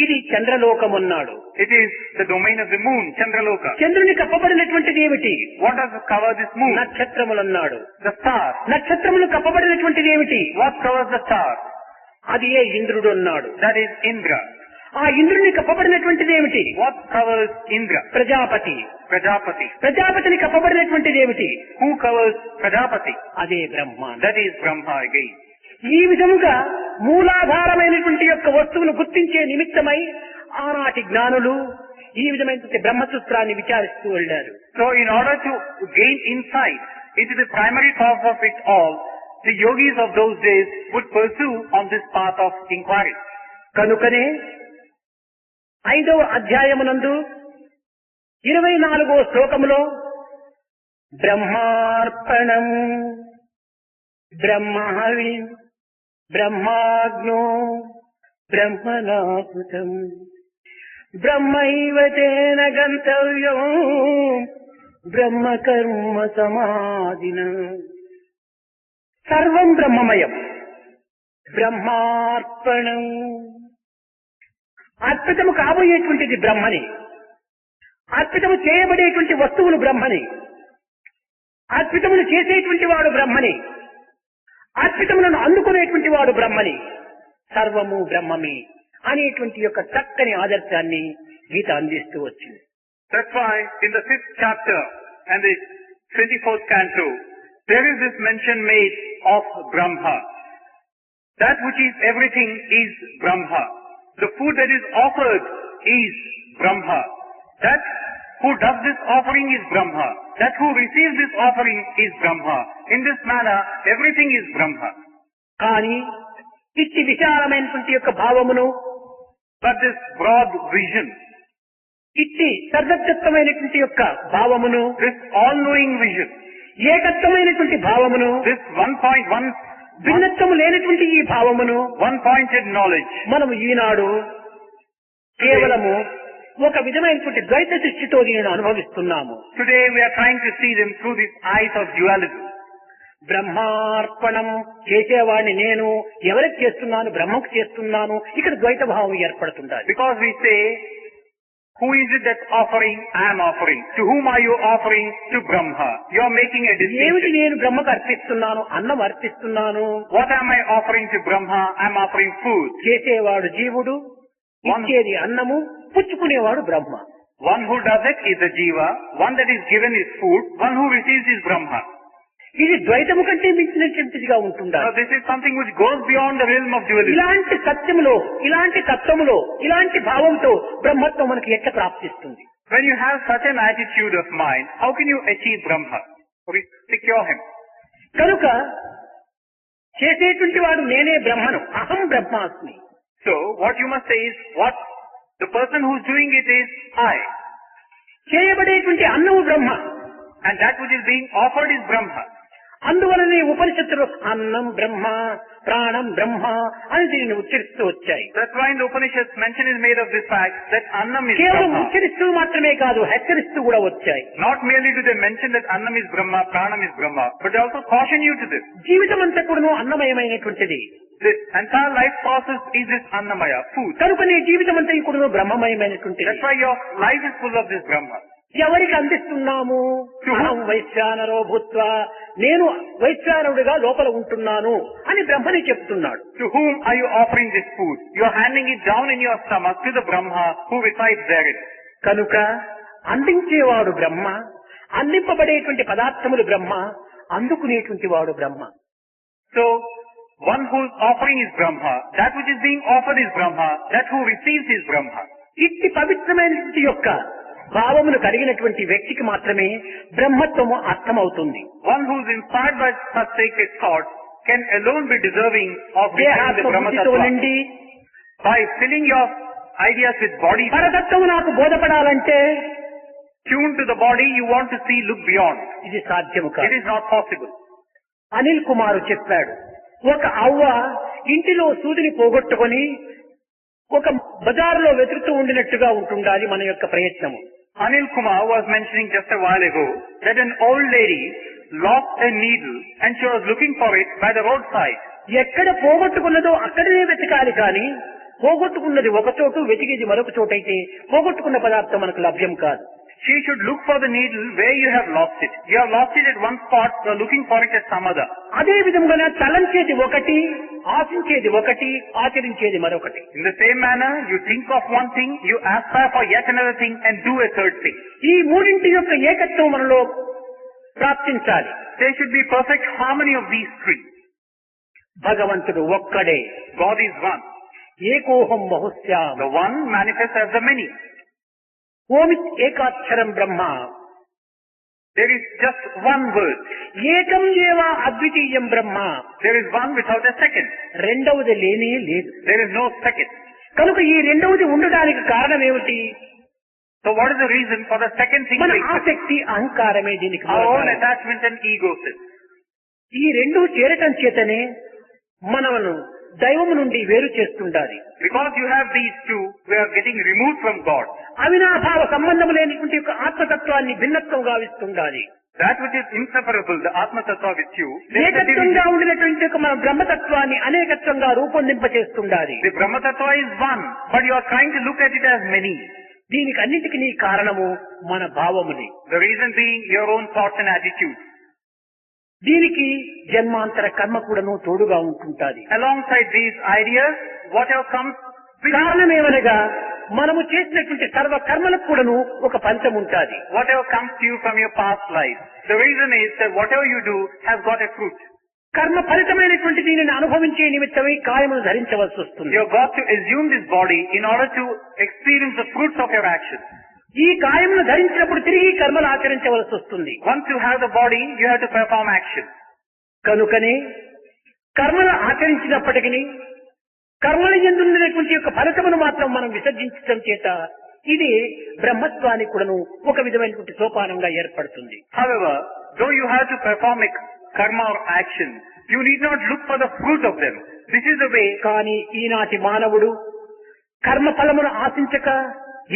ఇది చంద్రలోకం అన్నాడు. It is the domain of the moon, Chandraloka. చంద్రుని కప్పబడినటువంటిది ఏమిటి? What does cover this moon? నక్షత్రములన్నాడు. The stars. నక్షత్రములు కప్పబడినటువంటిది ఏమిటి? What covers the stars? అది ఏ ఇంద్రుడు అన్నాడు. That is Indra. ఆ ఇంద్రుని కప్పబడినటువంటిది ఏమిటి? What covers Indra? Prajapati. Prajapati. ప్రజాపతిని కప్పబడినటువంటిది ఏమిటి? Who covers Prajapati? అదే బ్రహ్మ. That is Brahma again. ఈ విధముగా మూలాధారమైనటువంటి యొక్క వస్తువును గుర్తించే నిమిత్తమై ఆనాటి జ్ఞానులు ఈ విధమైనటువంటి బ్రహ్మసూత్రాన్ని విచారిస్తూ వెళ్ళారు. So in order to gain insight into the primary cause of it all, the yogis of those days would pursue on this path of inquiry. కనుకనే 5వ అధ్యాయమునందు 24వ శ్లోకములో బ్రహ్మార్పణం బ్రహ్మహవి బ్రహ్మాగ్నో బ్రహ్మణాకృతం బ్రహ్మైవ తేన గంతవ్యం బ్రహ్మకర్మ సమాధిన. సర్వం బ్రహ్మమయం. బ్రహ్మార్పణం అర్పితము కాబోయేటువంటిది బ్రహ్మని, అర్పితము చేయబడేటువంటి వస్తువులు బ్రహ్మని, అర్పితములు చేసేటువంటి వాడు బ్రహ్మని, అర్పితములను అందుకునేటువంటి వాడు బ్రహ్మని, సర్వము బ్రహ్మమే అనేటువంటి యొక్క చక్కని ఆదర్శాన్ని గీత అందిస్తూ వచ్చింది. That's why in the 5th chapter and the 24th canto, there is this mention made of Brahma. That which is everything is Brahma. The food that is offered is Brahma. That who does this offering is Brahma. That who receives this offering is Brahma. In this manner, everything is Brahma. కానీ ఇట్టి విశాలమైనటువంటి యొక్క భావమును, But this broad vision, ఇట్టి సర్వత్వమైనటువంటి యొక్క భావమును, this all-knowing vision, ఏకత్వమైనటువంటి భావమును, this భిన్నత్వము లేనటువంటి ఈ భావమును one-pointed knowledge, మనము ఈనాడు కేవలము ఒక విధమైనటువంటి ద్వైత దృష్టితో దీనిని అనుభవిస్తున్నాము. today we are trying to see them through the eyes of dualism. బ్రహ్మార్పణం చేసేవాడిని నేను, ఎవరికి చేస్తున్నాను? బ్రహ్మకు చేస్తున్నాను. ఇక్కడ ద్వైత భావం ఏర్పడుతుండాలి. Because we say, who is it that's offering? I am offering. To whom are you offering? To Brahma. You are making a ఏమిటి distinction. నేను బ్రహ్మకు అర్పిస్తున్నాను? అన్నం అర్పిస్తున్నాను. What am I offering to Brahma? I am offering food. చేసేవాడు జీవుడు, ఇచ్చేది అన్నము, పుచ్చుకునేవాడు బ్రహ్మ. One who does it is a jiva. One that is given is food. One who receives is Brahma. ఇది ద్వైతము కంటే మించినటువంటిదిగా Now ఉంటుండాలి. this is something which goes beyond the realm of dualism. ఇలాంటి సత్యములో, ఇలాంటి తత్వములో, ఇలాంటి భావంతో బ్రహ్మత్వం మనకి ఎట్లా ప్రాప్తిస్తుంది? When you have such an attitude of mind, how can you achieve Brahma? Or secure him? కనుక చేసేటువంటి వాడు నేనే బ్రహ్మను, అహం బ్రహ్మాస్మి. So what you must say is, what the person who's doing it is I. చేయబడేటువంటి అన్నము బ్రహ్మ. And that which is being offered is Brahma. అందువలనే ఉపనిషత్తులు అన్నం బ్రహ్మ, ప్రాణం బ్రహ్మ అని దీనిని ఉచ్చరిస్తూ వచ్చాయి. That's why in the Upanishads mention is made of this fact that Annam is కేవలం Brahma. ఉచ్చరిస్తూ మాత్రమే కాదు, హెచ్చరిస్తూ కూడా వచ్చాయి. Not merely do they mention that Annam is Brahma, Pranam is Brahma, but they also caution you to this. జీవితం అంతా కూడాను అన్నమయమైనటువంటిది. The entire life process is this Annamaya, food. కనుక నీ జీవితం అంతా కూడాను బ్రహ్మమయమైనటువంటిది. That's why your life is full of this Brahma. ఎవరికి అందిస్తున్నాము? అహం వైశ్వానరో భూత్వా, నేను వైశ్వానరుడిగా లోపల ఉంటున్నాను అని బ్రహ్మని చెప్తున్నాడు. To whom are you offering this food? You are handing it down in your stomach to the Brahma who resides therein. కనుక అందించేవాడు బ్రహ్మ, అందింపబడేటువంటి పదార్థములు బ్రహ్మ, అందుకునేటువంటి వాడు బ్రహ్మ. So, one whose offering is Brahma, that which is being offered is Brahma, that who receives is Brahma. ఇట్టి పవిత్రమైనటువంటి యొక్క భావమును కలిగినటువంటి వ్యక్తికి మాత్రమే బ్రహ్మత్వము అర్థమవుతుంది. One who is inspired by such sacred thoughts can alone be deserving of receiving the Brahma దేహాత్మబుద్ధితో Tattva. నిండి By filling your ideas with body, పరతత్వము నాకు బోధపడాలంటే tuned to the body, you want to see, look beyond. ఇది సాధ్యము It కాదు. is not possible. Anil Kumar చెప్పాడు, ఒక అవ్వ ఇంటిలో సూదిని పోగొట్టుకొని ఒక బజారులో వెతుకుతూ ఉండినట్టుగా ఉంటుండాలి మన యొక్క ప్రయత్నము. Anil Kumar was mentioning just a while ago that an old lady lost a needle and she was looking for it by the roadside. ఎక్కడ పోగొట్టుకున్నదో అక్కడనే వెతకాలి కానీ పోగొట్టుకున్నది ఒక చోటు, వెతికేది మరొక చోటు అయితే పోగొట్టుకున్న పదార్థం మనకు లభ్యం కాదు. She should look for the needle where you have lost it. You have lost it at one spot, you are looking for it at some other. అదే విధంగా తలంచేది ఒకటి, ఆశించేది ఒకటి, ఆచరించేది మరొకటి. In the same manner, you think of one thing, you aspire for yet another thing and do a third thing. ఈ మూడింటి యొక్క ఏకత్వం మనలో ప్రాప్తించాలి. There should be perfect harmony of these three. భగవంతుడు ఒక్కడే, God is one. ఏకోహం బహుశ్యాం, The one manifests as the many. ఓమిత్ ఏకాక్షరం Brahma, There is just one word. ఏకం ఏవ అద్వితీయం బ్రహ్మ, There is one without a second. రెండవది లేనే లేదు. There is no second. కనుక ఈ రెండవది ఉండడానికి కారణం ఏమిటి? So what is the reason for the second thing? మన ఆసక్తి అహంకారమే దీనికి Our own మూలకారణం. attachment and ego sin. ఈ రెండు చేరటం చేతనే మనను దైవము నుండి వేరు చేస్తుండాలి. Because you have these two, we are getting removed from God. అవినాభావ సంబంధం లేనిటువంటి యొక్క ఆత్మతత్వాన్ని భిన్నత్వం గావిస్తుండాలి. That which is inseparable, the Atma Tattva with you, there is a ఏకత్వంగా division. ఉండినటువంటి యొక్క మన బ్రహ్మతత్వాన్ని అనేకత్వంగా రూపొందింపచేస్తుండాలి. The Brahma Tattva is one, but you are trying to look at it as many. దీనికి అన్నిటికీ నీ కారణము మన భావముని. The reason being your own thoughts and attitudes. దీనికి జన్మాంతర కర్మ కూడాను తోడుగా ఉంటుంటాది. Alongside these ideas, whatever comes with కారణమేమనగా మనము చేసినటువంటి సర్వ కర్మలకు కూడాను ఒక ఫలితం ఉంటాది. whatever comes to you from your past life. The reason is that whatever you do has got a fruit. కర్మ ఫలితమైనటువంటి దీనిని అనుభవించే నిమిత్తమై కాయమును ధరించవలసి వస్తుంది. You have got to assume this body in order to experience the fruits of your actions. ఈ కాయమును ధరించినప్పుడు తిరిగి కర్మలు ఆచరించవలసి వస్తుంది. Once you have the body, you have to perform action. కనుకనే కర్మలు ఆచరించినప్పటికీ కర్మల యందున్నటువంటి యొక్క ఫలితమును మాత్రం మనం విసర్జించడం చేత ఇది బ్రహ్మత్వానికి కూడాను ఒక విధమైనటువంటి సోపానంగా ఏర్పడుతుంది. However, though you have to perform a karma or action, you need not look for the fruit of them. This is the way. కానీ ఈనాటి మానవుడు కర్మ ఫలమును ఆశించక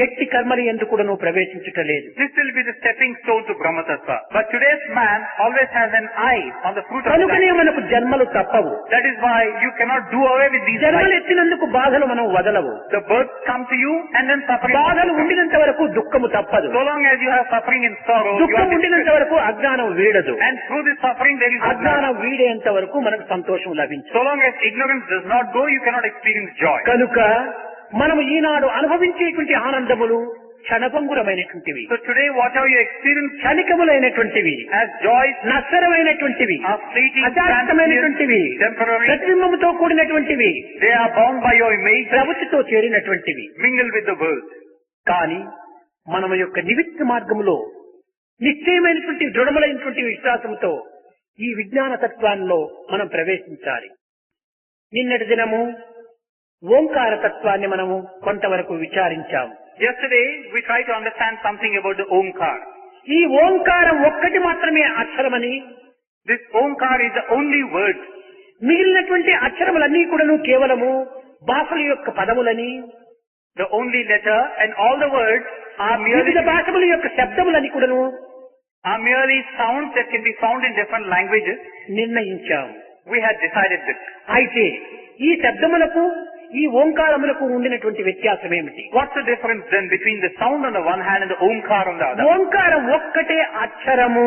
ఎట్టి కర్మలు ఎందుకు కూడాను ప్రవేశించటలేదు. This will be the stepping stone to Brahma Tattva. But today's man always has an eye on the fruit of కనుకనే that. మనకు జన్మలు తప్పవు. That is why you cannot do away with these జన్మలు lives. ఎత్తినందుకు బాధలు మనం వదలవు. The births come to you and then suffering. బాధలు ఉండినంత వరకు దుఃఖము తప్పదు. So long as you have suffering and sorrow, you దుఃఖం are ఉండినంత distressed. వరకు అజ్ఞానం వీడదు. And through this suffering there is అజ్ఞానం ignorance. వీడేంత వరకు మనకు సంతోషం లభించదు. So long as ignorance does not go, you cannot experience joy. కనుక మనము ఈనాడు అనుభవించేటువంటి ఆనందములు క్షణభంగురమైనటువంటివి, So today whatever you experience క్షణికములైనటువంటివి, as joys నశ్వరమైనటువంటివి, are fleeting, అశాశ్వతమైనటువంటివి, transient, temporary. ప్రతిబింబముతో కూడినటువంటివి, They are bound by your image, ప్రవృత్తితో చేరినటువంటివి. mingle with the world. కానీ మన యొక్క నివిత్త మార్గములో నిశ్చయమైనటువంటి దృఢములైనటువంటి విశ్వాసంతో ఈ విజ్ఞాన తత్వాల్లో మనం ప్రవేశించాలి. నిన్నటి దినము ఓంకార తత్వాన్ని మనము కొంతవరకు విచారించాము. Yesterday we tried to understand something about the Omkar. ఈ ఓంకారం ఒక్కటి మాత్రమే అక్షరమని, This Omkar is the only word. మిగిలినటువంటి అక్షరములన్నీ కూడాను కేవలము భాషల యొక్క పదములని, The only letter, and all the words are వివిధ భాషముల యొక్క శబ్దములని కూడాను merely sounds that can be found in different languages. నిర్ణయించాము. We had decided this. అయితే ఈ శబ్దములకు ఈ ఓంకారములకు ఉండినటువంటి వ్యత్యాసం ఏమిటి? What's the difference then between the sound on the one hand and the Omkar on the other? ఓంకారం ఒక్కటే అక్షరము.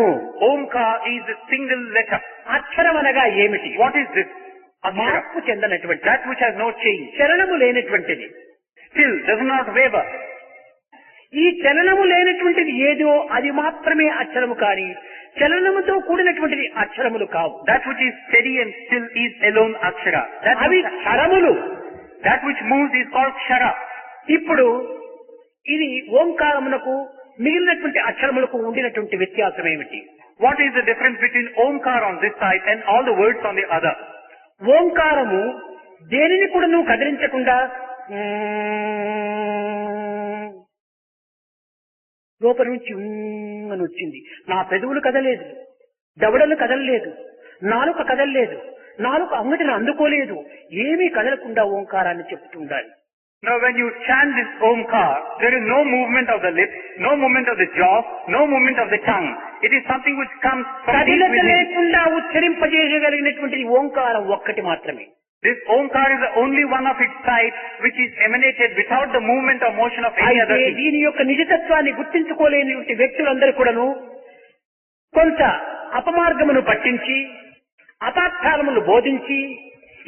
Omkar is a single letter. అక్షరం అనగా ఏమిటి? What is this? Akshara. మార్పు చెందనటువంటి, That which has no change. చలనము లేనటువంటిది. Still does not waver. ఈ చలనము లేనటువంటిది ఏదో అది మాత్రమే అక్షరము, కానీ చలనముతో కూడినటువంటిది అక్షరములు కావు. That which is steady and still is alone Akshara. అవి క్షరములు. That which moves is called Kshara. ఇప్పుడు ఇది ఓంకారమునకు మిగిలినటువంటి అక్షరములకు ఉండినటువంటి వ్యత్యాసం ఏమిటి? What is the difference between Omkar on this side and all the words on the other? ఓంకారము దేనిని కూడా నువ్వు కదిలించకుండా లోపల నుంచి అని వచ్చింది. నా పెదవులు కదలేదు, దవడలు కదలలేదు, నాలుక కదలలేదు, నాలుక అంగటిని అందుకోలేదు, ఏమీ కదలకుండా ఓంకారాన్ని చెప్తూ ఉండాలి. Now when you chant this Omkar, there is no movement of the lips, no movement of the jaw, no movement of the tongue. It is something which comes from deep కదిలత within. లేకుండా ఉచ్చరింపజేయగలిగినటువంటి ఓంకారం ఒక్కటి మాత్రమే. This Omkar is the only one of its type which is emanated without the movement or motion of any other అయితే thing. దీని యొక్క నిజతత్వాన్ని గుర్తించుకోలేని వ్యక్తులందరూ కూడాను కొంత అపమార్గమును పట్టించి అపార్థాలములు బోధించి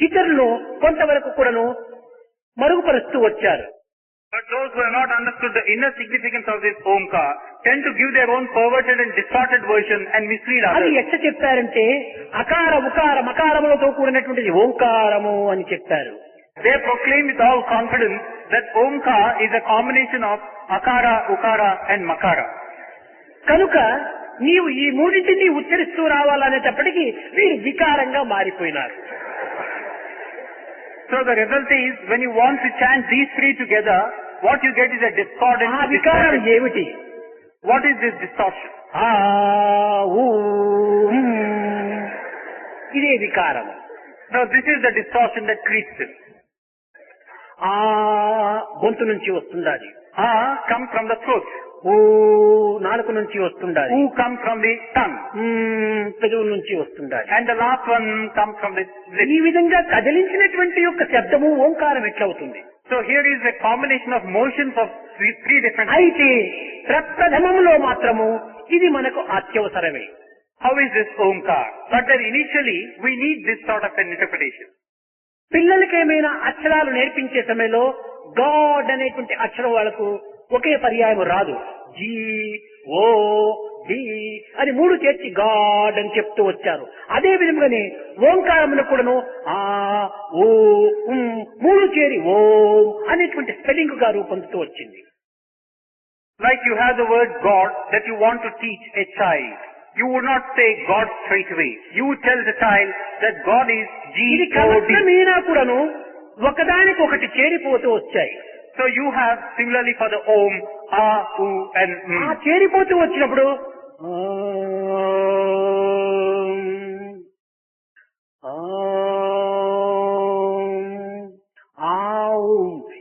ఇతరులను కొంతవరకు కూడాను మరుగుపరుస్తూ వచ్చారు. But those who have not understood the inner significance of this Omkar tend to give their own perverted and distorted version and mislead అది others. ఎట్లా చెప్పారంటే అకార ఉకార మకారములతో కూడినటువంటిది ఓంకారము అని చెప్పారు. They proclaim with all confidence that Omkar is a combination of Akara, Ukara and Makara. కనుక నీవు ఈ మూడింటిని ఉచ్చరిస్తూ రావాలనేటప్పటికీ వీరు వికారంగా మారిపోయినారు. So the result is, when you want to chant these three together, what you get is a discordant. ఆ వికారం ఏమిటి? What is this distortion? ఆ ఊ ఇదే వికారం. Now this is the distortion that creeps in. ఆ గొంతు నుంచి వస్తుండాలి. Comes from the throat. ఊ నాలుక నుంచి వస్తుండాలి. Who comes from the tongue. పెదవు నుంచి వస్తుండాలి. And the last one comes from the lips. ఈ విధంగా కదిలించినటువంటి యొక్క శబ్దము ఓంకారం ఎట్లవుతుంది? So here is a combination of motions of three different. అయితే ప్రప్రథమంలో మాత్రము ఇది మనకు అత్యవసరమే. How is this Omkar? But then initially we need this sort of an interpretation. పిల్లలకి ఏమైనా అక్షరాలు నేర్పించే సమయంలో గాడ్ అనేటువంటి అక్షరం వాళ్ళకు ఒకే పర్యాయం రాదు. జీ ఓ డి అని మూడు చేర్చి గాడ్ అని చెప్తూ వచ్చారు. అదే విధంగానే ఓంకారమును కూడాను ఆ ఓ మూడు చేరి ఓం అనేటువంటి స్పెల్లింగ్ గా రూపొందుతూ వచ్చింది. Like you have the word God that you want to teach a child. You would not say God straight away. You would tell the child that God is ఇది G-O-D. క్రమక్రమేణా కూడాను ఒకదానికి ఒకటి చేరిపోతూ వచ్చాయి. So you have similarly for the Om, A, U and ఆ చేరిపోతూ వచ్చినప్పుడు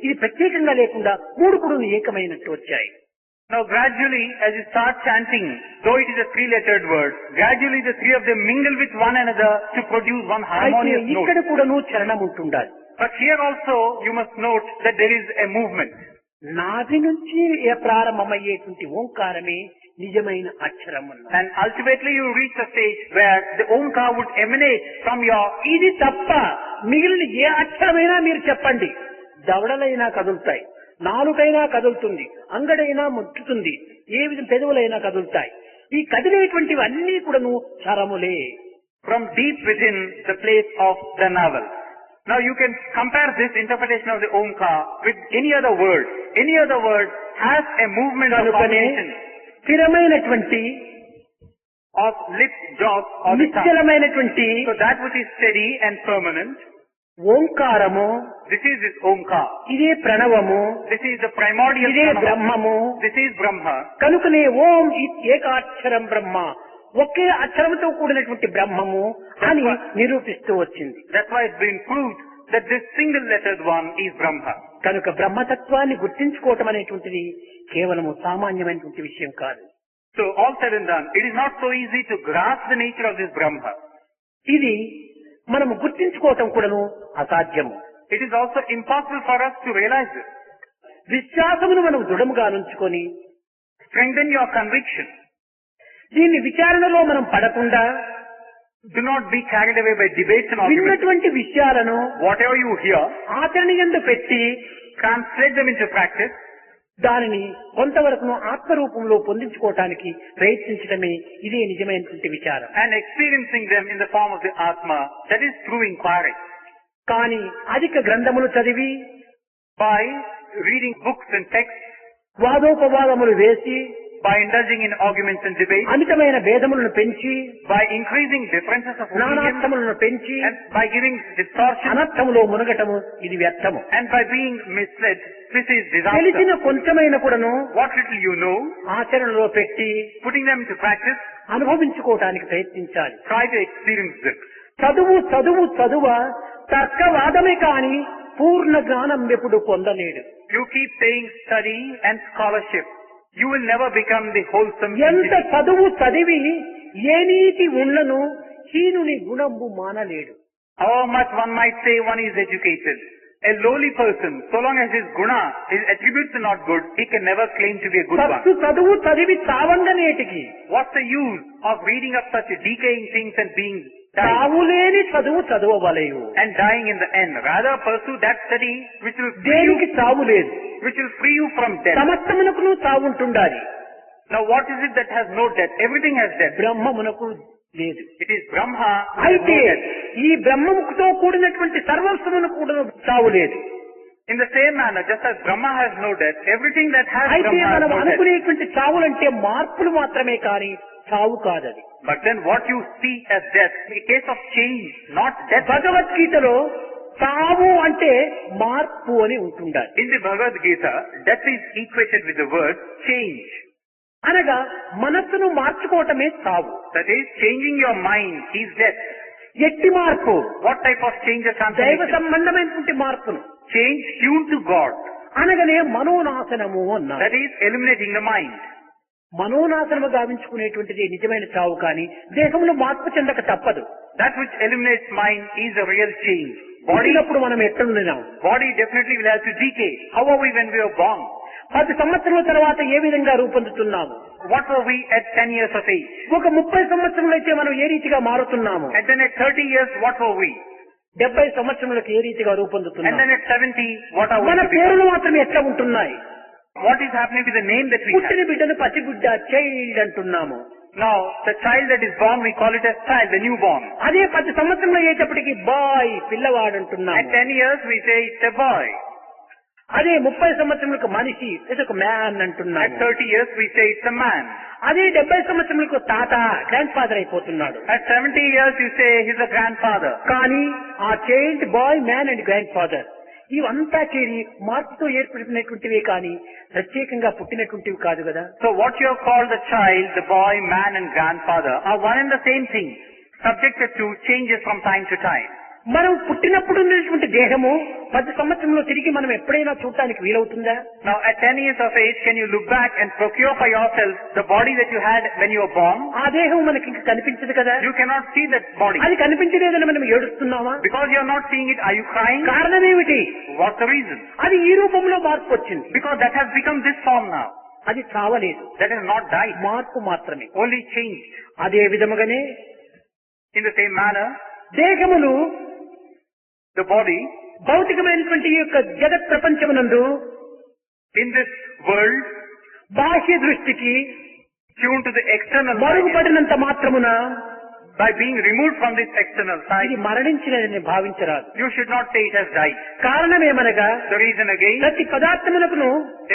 ఇది ప్రత్యేకంగా లేకుండా మూడు కూడా ఏకమైనట్టు వచ్చాయి. Now gradually as you start chanting, though it is a three-lettered word, gradually the three of them mingle with one another to produce one అయితే harmonious note. ఇక్కడ కూడాను చలనం ఉంటుండాలి. But here also you must note that there is a movement. నాభి నుంచి ప్రారంభమయ్యేటువంటి ఓంకారమే నిజమైన అక్షరం అన్నారు. And ultimately you reach a stage where the Omkar would emanate from your. ఇది తప్ప మిగిలిన ఏ అక్షరమైనా మీరు చెప్పండి, దవడలైనా కదులుతాయి, నాలుకైనా కదులుతుంది, అంగడైనా ముట్టుతుంది, ఏ విధంగా పెదవులైనా కదులుతాయి. ఈ కదిలేటువంటివి అన్ని కూడాను స్వరములే. From deep within the place of the navel. Now you can compare this interpretation of the Omkar with any other word. Any other word has a movement of combination స్థిరమైనటువంటి of lips, jaws or the tongue. నిశ్చలమైనటువంటి So that which is steady and permanent, ఓంకారము, this is this Omkar. ఇదే ప్రణవము, This is the primordial ఇదే Pranava. బ్రహ్మము. This is Brahma. కనుకనే ఓం ఏకాక్షరం బ్రహ్మ, ఒకే అక్షరంతో కూడినటువంటి బ్రహ్మము అని నిరూపిస్తూ వచ్చింది. That's why it's been proved that this single lettered one is Brahma. కనుక బ్రహ్మతత్వాన్ని గుర్తించుకోవటం అనేటువంటిది కేవలము సామాన్యమైనటువంటి విషయం కాదు. So all said and done, it is not so easy to grasp the nature of this Brahma. ఇది మనము గుర్తించుకోవటం కూడాను అసాధ్యము. It is also impossible for us to realize this. విశ్వాసమును మనం దృఢముగా నుంచుకొని Strengthen your conviction. దీన్ని విచారణలో మనం పడకుండా Do not be carried away by debates and arguments. విన్నటువంటి విషయాలను Whatever you hear, ఆచరణ యందు పెట్టి translate them into practice. దానిని కొంతవరకు ఆత్మరూపంలో పొందించుకోవటానికి ప్రయత్నించడమే ఇదే నిజమైనటువంటి విచారం. And experiencing them in the form of the Atma, that is true inquiry. కానీ అధిక గ్రంథములు చదివి By reading books and texts, వాదోపవాదములు వేసి by indulging in arguments and debates, అమితమైన భేదములను పెంచి by increasing differences of opinion, నానార్థములను పెంచి and by giving distortion, అనర్థములో మునగటము ఇది వ్యర్థము. and by being misled, this is తెలిసిన disaster. కొంచెమైన కూడాను What little you know, ఆచరణలో పెట్టి putting them into practice, అనుభవించుకోవటానికి ప్రయత్నించాలి. try to experience them. చదువు చదువు చదువ తర్కవాదమే కాని పూర్ణ జ్ఞానం ఎప్పుడు పొందలేడు. You keep saying study and scholarship. You will never become the wholesome ఎంత individual. చదువు చదివి ఏ నీతి ఉన్నను హీనుని గుణంబు మానలేడు. However much one might say one is educated, a lowly person, so long as his guna, his attributes are not good, he can never claim to be a good సత్తు one. చదువు చదివి చావంగనేటికి What's the use of reading up such decaying things and being dying చావులేని చదువు చదవవలయు. and dying in the end? Rather pursue that study which will free దేనికి you, చావు లేదు. which will free you from death. సమస్తమునకును చావుంటుండాలి, Now what is it that has no death? Everything has death. బ్రహ్మమునకు లేదు. It is Brahma who has అయితే no death. ఈ బ్రహ్మముతో కూడినటువంటి సర్వస్వమునకు కూడా చావు లేదు. In the same manner, just as Brahma has no death, everything that has అయితే Brahma has మనం no death. అనుకునేటువంటి చావులంటే మార్పులు మాత్రమే కానీ చావు కాదది. But then what you see as death, a case of change, not death. భగవద్గీతలో సావు అంటే మార్పు అని ఉంటుండాలి. In the Bhagavad Gita, death is equated with the word change. అనగా మనస్సును మార్చుకోవటమే సావు. That is, changing your mind is death. ఎట్టి మార్పు? What type of change or దైవ transformation? సంబంధమైనటువంటి మార్పును Change tuned to God. అనగానే మనోనాశనము అన్నారు. That is, eliminating the mind. మనోనాశనము గావించుకునేటువంటిది నిజమైన చావు, కానీ దేహంలో మార్పు చెందక తప్పదు. That which eliminates mind is a real change. పుట్టినప్పుడు మనం ఎట్లున్నాం? Body definitely will have to decay. How are we when we were born? 10 సంవత్సరాల తర్వాత ఏ విధంగా రూపొందుతున్నాము? What were we at 10 years of age? ఒక 30 సంవత్సరములైతే మనం ఏ రీతిగా మారుతున్నాము? And then at 30 years, what were we? 70 సంవత్సరములకు ఏ రీతిగా And రూపొందుతున్నాము? then at 70, what are we మన to become? పేర్లు మాత్రం ఎట్లా ఉంటున్నాయి? What is happening with the name that we పుట్టిన have? బిడ్డను పసిబిడ్డ, చైల్డ్ అంటున్నాము. Now, the child that is born, we call it as child, the newborn. అదే 10 సంవత్సరంలో అయ్యేటప్పటికి బాయ్, పిల్లవాడు At అంటున్నాము. 10 years, we say it's a boy. అదే 30 సంవత్సరములకు మనిషి, ఒక మ్యాన్ At అంటున్నాము. 30 years, we say it's a man. అదే 70 సంవత్సరములకు తాత, గ్రాండ్ ఫాదర్ అయిపోతున్నాడు. At 70 years, you say he's a grandfather. కానీ ఆ child, boy, man and grandfather ఇవంతా చేరి మార్పుతో ఏర్పడినటువంటివే కానీ ప్రత్యేకంగా పుట్టినటువంటివి కాదు కదా. So what you have called the child, the boy, man and grandfather are one and the same thing, subjected to changes from time to time. మనం పుట్టినప్పుడు ఉన్నటువంటి దేహము 10 సంవత్సరంలో తిరిగి మనం ఎప్పుడైనా చూడటానికి వీలవుతుందా? Now at 10 years of age, can you look back and procure for yourself the body that you had when you were born? ఆ దేహం మనకి ఇంకా కనిపించదు కదా. You cannot see that body. అది కనిపించలేదని మనం ఏడుస్తున్నామా? Because you are not seeing it, are you crying? కారణం ఏమిటి? What's the reason? అది ఈ రూపంలో మార్పు వచ్చింది. Because that has become this form now. అది చావలేదు, That has not died, మార్పు మాత్రమే. only changed. అదే విధముగానే In the same manner, దేహములు the body భౌతికమైనటువంటి ఈ యొక్క జగత్ ప్రపంచమునందు in this world, బాహ్య దృష్టికి tuned to the external side, మరుగుపడినంత మాత్రమున by being removed from this external ఇది side, మరణించినదని భావించరాదు. you should not say it has died. కారణమేమనగా The reason again, ప్రతి పదార్థమునకును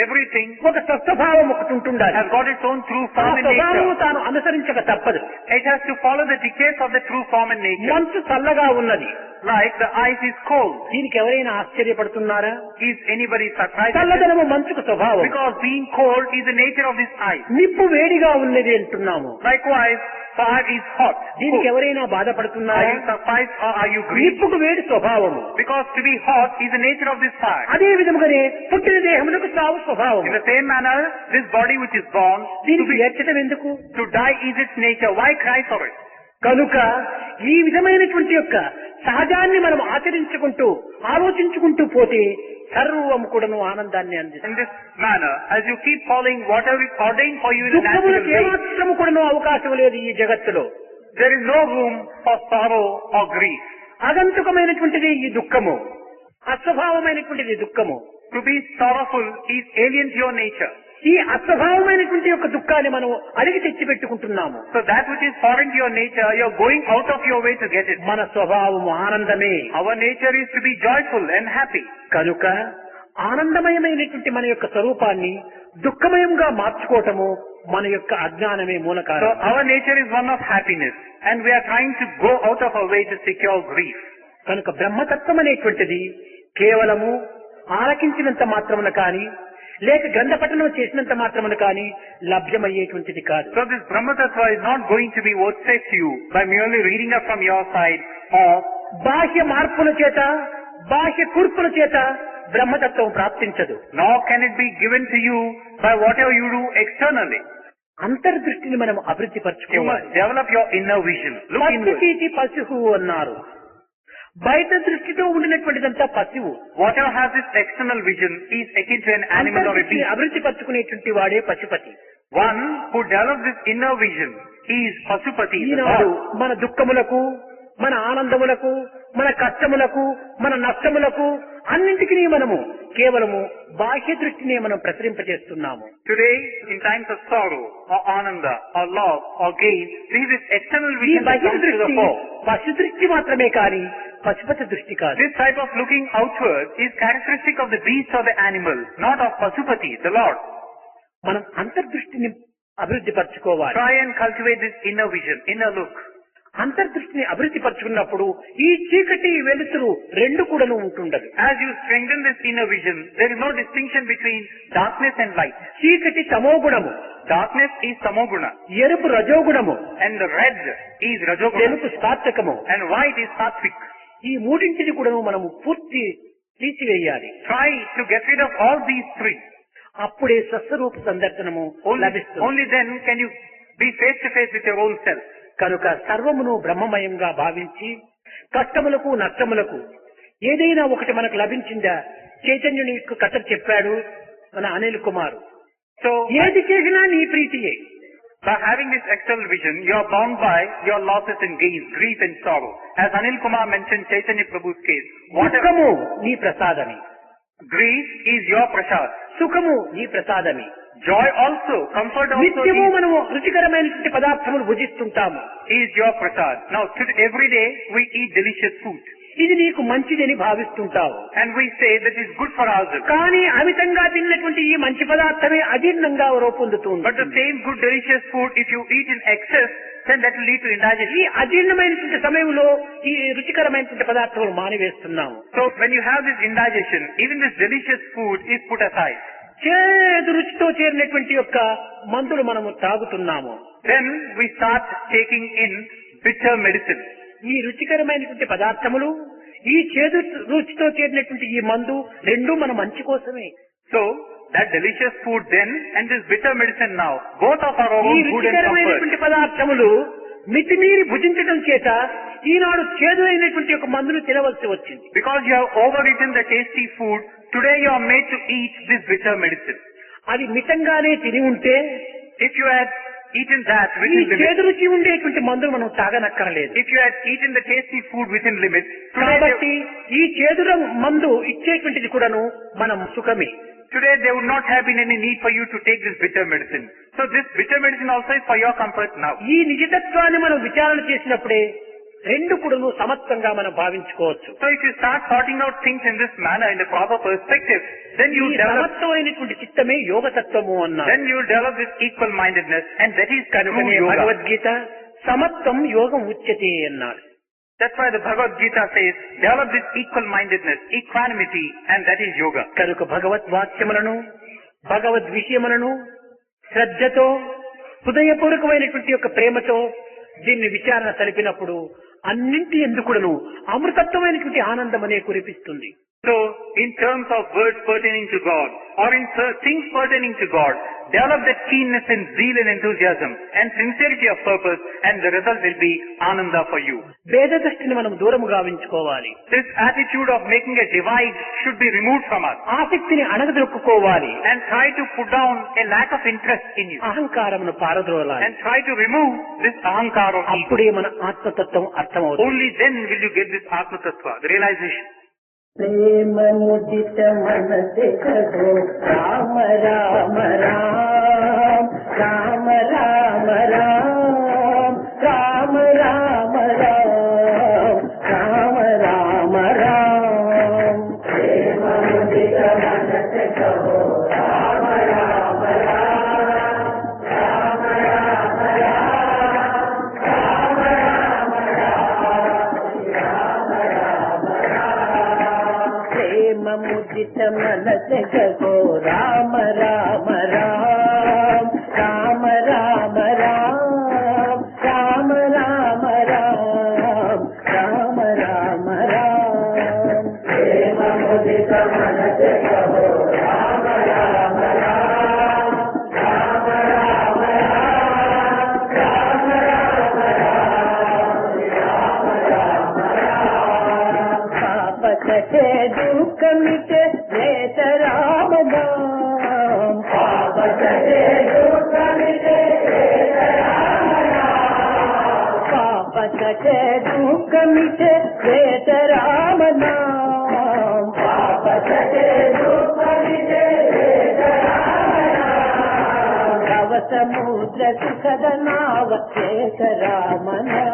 everything ఒక స్వస్వభావం ఒకటి ఉంటుండాలి. has got its own true ఆ form and స్వభావము nature. తాను అనుసరించక తప్పదు. It has to follow the dictates of the true form and nature. మనసు చల్లగా ఉన్నది, Like the ice is cold. దీనికి ఎవరైనా ఆశ్చర్యపడుతున్నారా? Is anybody surprised at this? చల్లదనము మంచుకు స్వభావం. Because being cold is the nature of this ice. నిప్పు వేడిగా ఉన్నది అంటున్నాము, Likewise, fire is hot. దీనికి Cool. ఎవరైనా Are బాధపడుతున్నారా? you surprised or are you grieved? నిప్పుకు వేడి స్వభావము. Because to be hot is the nature of this fire. అదే విధముగానే పుట్టిన దేహమునకు సావు స్వభావం. In the same manner, this body which is born, to దీనికి ఏడ్చడం ఎందుకు? die is its nature. Why cry for it? కనుక ఈ విధమైనటువంటి యొక్క సహజాన్ని మనం ఆచరించుకుంటూ ఆలోచించుకుంటూ పోతే సర్వము కూడాను ఆనందాన్ని అందిస్తుంది. In this manner, as you keep following whatever is ordained for you in a natural దుఃఖములకు way, ఏమాత్రము కూడాను అవకాశం లేదు ఈ జగత్తులో. there is no room for sorrow or grief. ఆగంతుకమైనటువంటిది ఈ దుఃఖము, అస్వభావమైనటువంటిది దుఃఖము. To be sorrowful is alien to your nature. ఈ అస్వభావమైనటువంటి యొక్క దుఃఖాన్ని మనం అడిగి తెచ్చి పెట్టుకుంటున్నాము. So that which is foreign to your nature, you're going out of your way to get it. మన స్వభావము ఆనందమే. Our nature is to be joyful and happy. కనుక ఆనందమయమైనటువంటి మన యొక్క స్వరూపాన్ని దుఃఖమయంగా మార్చుకోవటము మన యొక్క అజ్ఞానమే మూల So కారణం. our nature is one of happiness, and we are trying to go out of our way to secure grief. కనుక బ్రహ్మతత్వం అనేటువంటిది కేవలము ఆలకించినంత మాత్రమున కానీ లేక గ్రంథ పఠనం చేసినంత మాత్రమున కానీ లభ్యమయ్యేటువంటిది కాదు. So this Brahma Tattva is not going to be vouchsafed to you by merely reading up from your side or బాహ్య మార్పుల చేత బాహ్య కూర్పుల చేత బ్రహ్మతత్వం ప్రాప్తించదు. nor can it be given to you by whatever you do externally. అంతర్దృష్టిని మనం అభివృద్ధి You must పరచుకోవాలి. develop your inner vision. Look inward. పసితీతి పశువు అన్నారు. బయట దృష్టితో ఉండినటువంటిదంతా పశువు. Whatever has this external vision is akin to an animal or a అంతర్దృష్టిని beast. అభివృద్ధి పరచుకునేటువంటి వాడే Pashupati. One who develops this inner vision is Pasupati. the Eenadu God. మన దుఃఖములకు, మన ఆనందములకు, మన కష్టములకు, మన నష్టములకు అన్నింటికి మనము కేవలము బాహ్య దృష్టిని మనం ప్రసరింపజేస్తున్నాము. Today, in times of sorrow, or ananda, or loss, or gain, there is this external ఈ vision that బాహ్య comes to the దృష్టి fore. పశు దృష్టి మాత్రమే కాని పశుపతి దృష్టి కాదు. This type of looking outward is characteristic of the beast or the animal, not of Pasupati, the Lord. మనం అంతర్దృష్టిని అభివృద్ధి పరచుకోవాలి. Try and cultivate this inner vision, inner look. అంతర్దృష్టిని అభివృద్ధి పరుచుకున్నప్పుడు ఈ చీకటి వెలుతురు రెండు కూడాను ఉంటుండదు. As you strengthen this inner vision, there is no distinction between darkness and light. చీకటి తమోగుణము, Darkness is tamoguna, ఎరుపు రజోగుణము, and the red is rajoguna, తెలుపు సాత్వికము. and white is sattvic. ఈ మూడింటిని కూడాను మనము పూర్తి తీసివేయాలి. Try to get rid of all these three. అప్పుడే స్వస్వరూప సందర్శనము లభిస్తుంది. Only then can you be face to face with your own self. కనుక సర్వమును బ్రహ్మమయంగా భావించి కష్టములకు నష్టములకు ఏదైనా ఒకటి మనకు లభించిందా, చైతన్యుని కథ చెప్పాడు మన అనిల్ కుమార్. So ఏది చేసినా నీ ప్రీతియే. by having this external vision, you are bound by your losses and gains, grief and sorrow. As Anil Kumar mentioned Chaitanya Prabhu's case, whatever దుఃఖము నీ ప్రసాదమే, grief is your prasad, సుఖము నీ ప్రసాదమే. joy also, comfort also నిత్యము మనము రుచికరమైనటువంటి పదార్థములు భుజిస్తుంటాము. is your prasad. Now every day we eat delicious food ఇది నీకు మంచిదని భావిస్తుంటావు. and we say that is good for ourselves. కానీ అమితంగా తిన్నటువంటి ఈ మంచి పదార్థమే అజీర్ణంగా రూపొందుతుంది. But the same good delicious food, if you eat in excess, then that will lead to indigestion. ఈ అజీర్ణమైనటువంటి సమయంలో ఈ రుచికరమైనటువంటి పదార్థములు మానివేస్తున్నాము. So when you have this indigestion, even this delicious food is put aside. చేదు రుచితో చేరినటువంటి యొక్క మందులు మనము తాగుతున్నాము. Then we start taking in bitter medicine. ఈ రుచికరమైనటువంటి పదార్థములు, ఈ చేదు రుచితో చేరినటువంటి ఈ మందు రెండు మన మంచి కోసమే. So that delicious food then and this bitter medicine now, both of our ఈ own good and comfort. రుచికరమైనటువంటి పదార్థములు మితిమీరి భుజించడం చేత ఈనాడు చేదు అయినటువంటి ఒక మందును తినవలసి వచ్చింది. Because you have overeaten the tasty food, today you are made to eat this bitter medicine. అది మితంగానే తిని ఉంటే If you had eaten that ఈ within limit, చేదు రుచి ఉండేటువంటి మందులు మనం తాగనక్కరలేదు. if you had eaten the tasty food within limit, కాబట్టి ఈ చేదు మందు ఇచ్చేటువంటిది కూడాను మనం సుఖమే. today there would not have been any need for you to take this bitter medicine. So this bitter medicine also is for your comfort now. ఈ నిజతత్వాన్ని మనం విచారణ చేసినప్పుడే రెండు కూడాను సమత్వంగా మనం భావించుకోవచ్చు. So if you start sorting out things in this manner, in the proper perspective, then ఈ you develop, సమత్వమైనటువంటి చిత్తమే యోగతత్వము అన్నారు. then you will develop this equal mindedness, and that is true కనుకనే yoga. భగవద్గీత సమత్వం యోగం ఉచ్యతే అన్నారు. That's why the Bhagavad Gita says, develop this equal mindedness, equanimity, and that is yoga. కనుక భగవద్ వాక్యములను భగవద్ విషయములను శ్రద్ధతో హృదయపూర్వకమైనటువంటి యొక్క ప్రేమతో దీన్ని విచారణ తెలిపినప్పుడు అన్నింటి ఎందుకును అమృతత్వమైనటువంటి ఆనందం అనే కురిపిస్తుంది. So, in terms of words pertaining to God, or in things pertaining to God, develop that keenness and zeal and enthusiasm, and sincerity of purpose, and the result will be ananda for you. భేద దృష్టిని మనం దూరము గావించుకోవాలి. This attitude of making a divide should be removed from us, ఆసక్తిని అణగదొక్కుకోవాలి. and try to put down a lack of interest in you, అహంకారమును పారద్రోలాలి. and try to remove this ahankara of ego. అప్పుడే మన ఆత్మతత్వం అర్థమవుతుంది. Only then will you get this atma tattva, the realization. ప్రేమ ముదిత మనసే కహో రామ రామ రామ రామ రామ రామ రామ రామ రామ రామ రామ ప్రేమ ముదిత మనసే కహో రామ రామ రామ రామ రామ రామ ప్రేమ ముదిత మనసే కహో రామ రామ రామ రామ రామ రామ రామ రామ రామ రామ ప్రేమ ముదిత మనసే కహో రామ రామ రామ రామ రామ పాప కటే దుఃఖ మిటే నేత రామ నామ పాప కటే దుఃఖ మిటే నేత రామ నామ పాప కటే దుఃఖ మిటే నేత రామ నామ పాప కటే దుఃఖ మిటే నేత రామ నామ భవ సముద్ర సుఖద నావ ఏక రామ నామ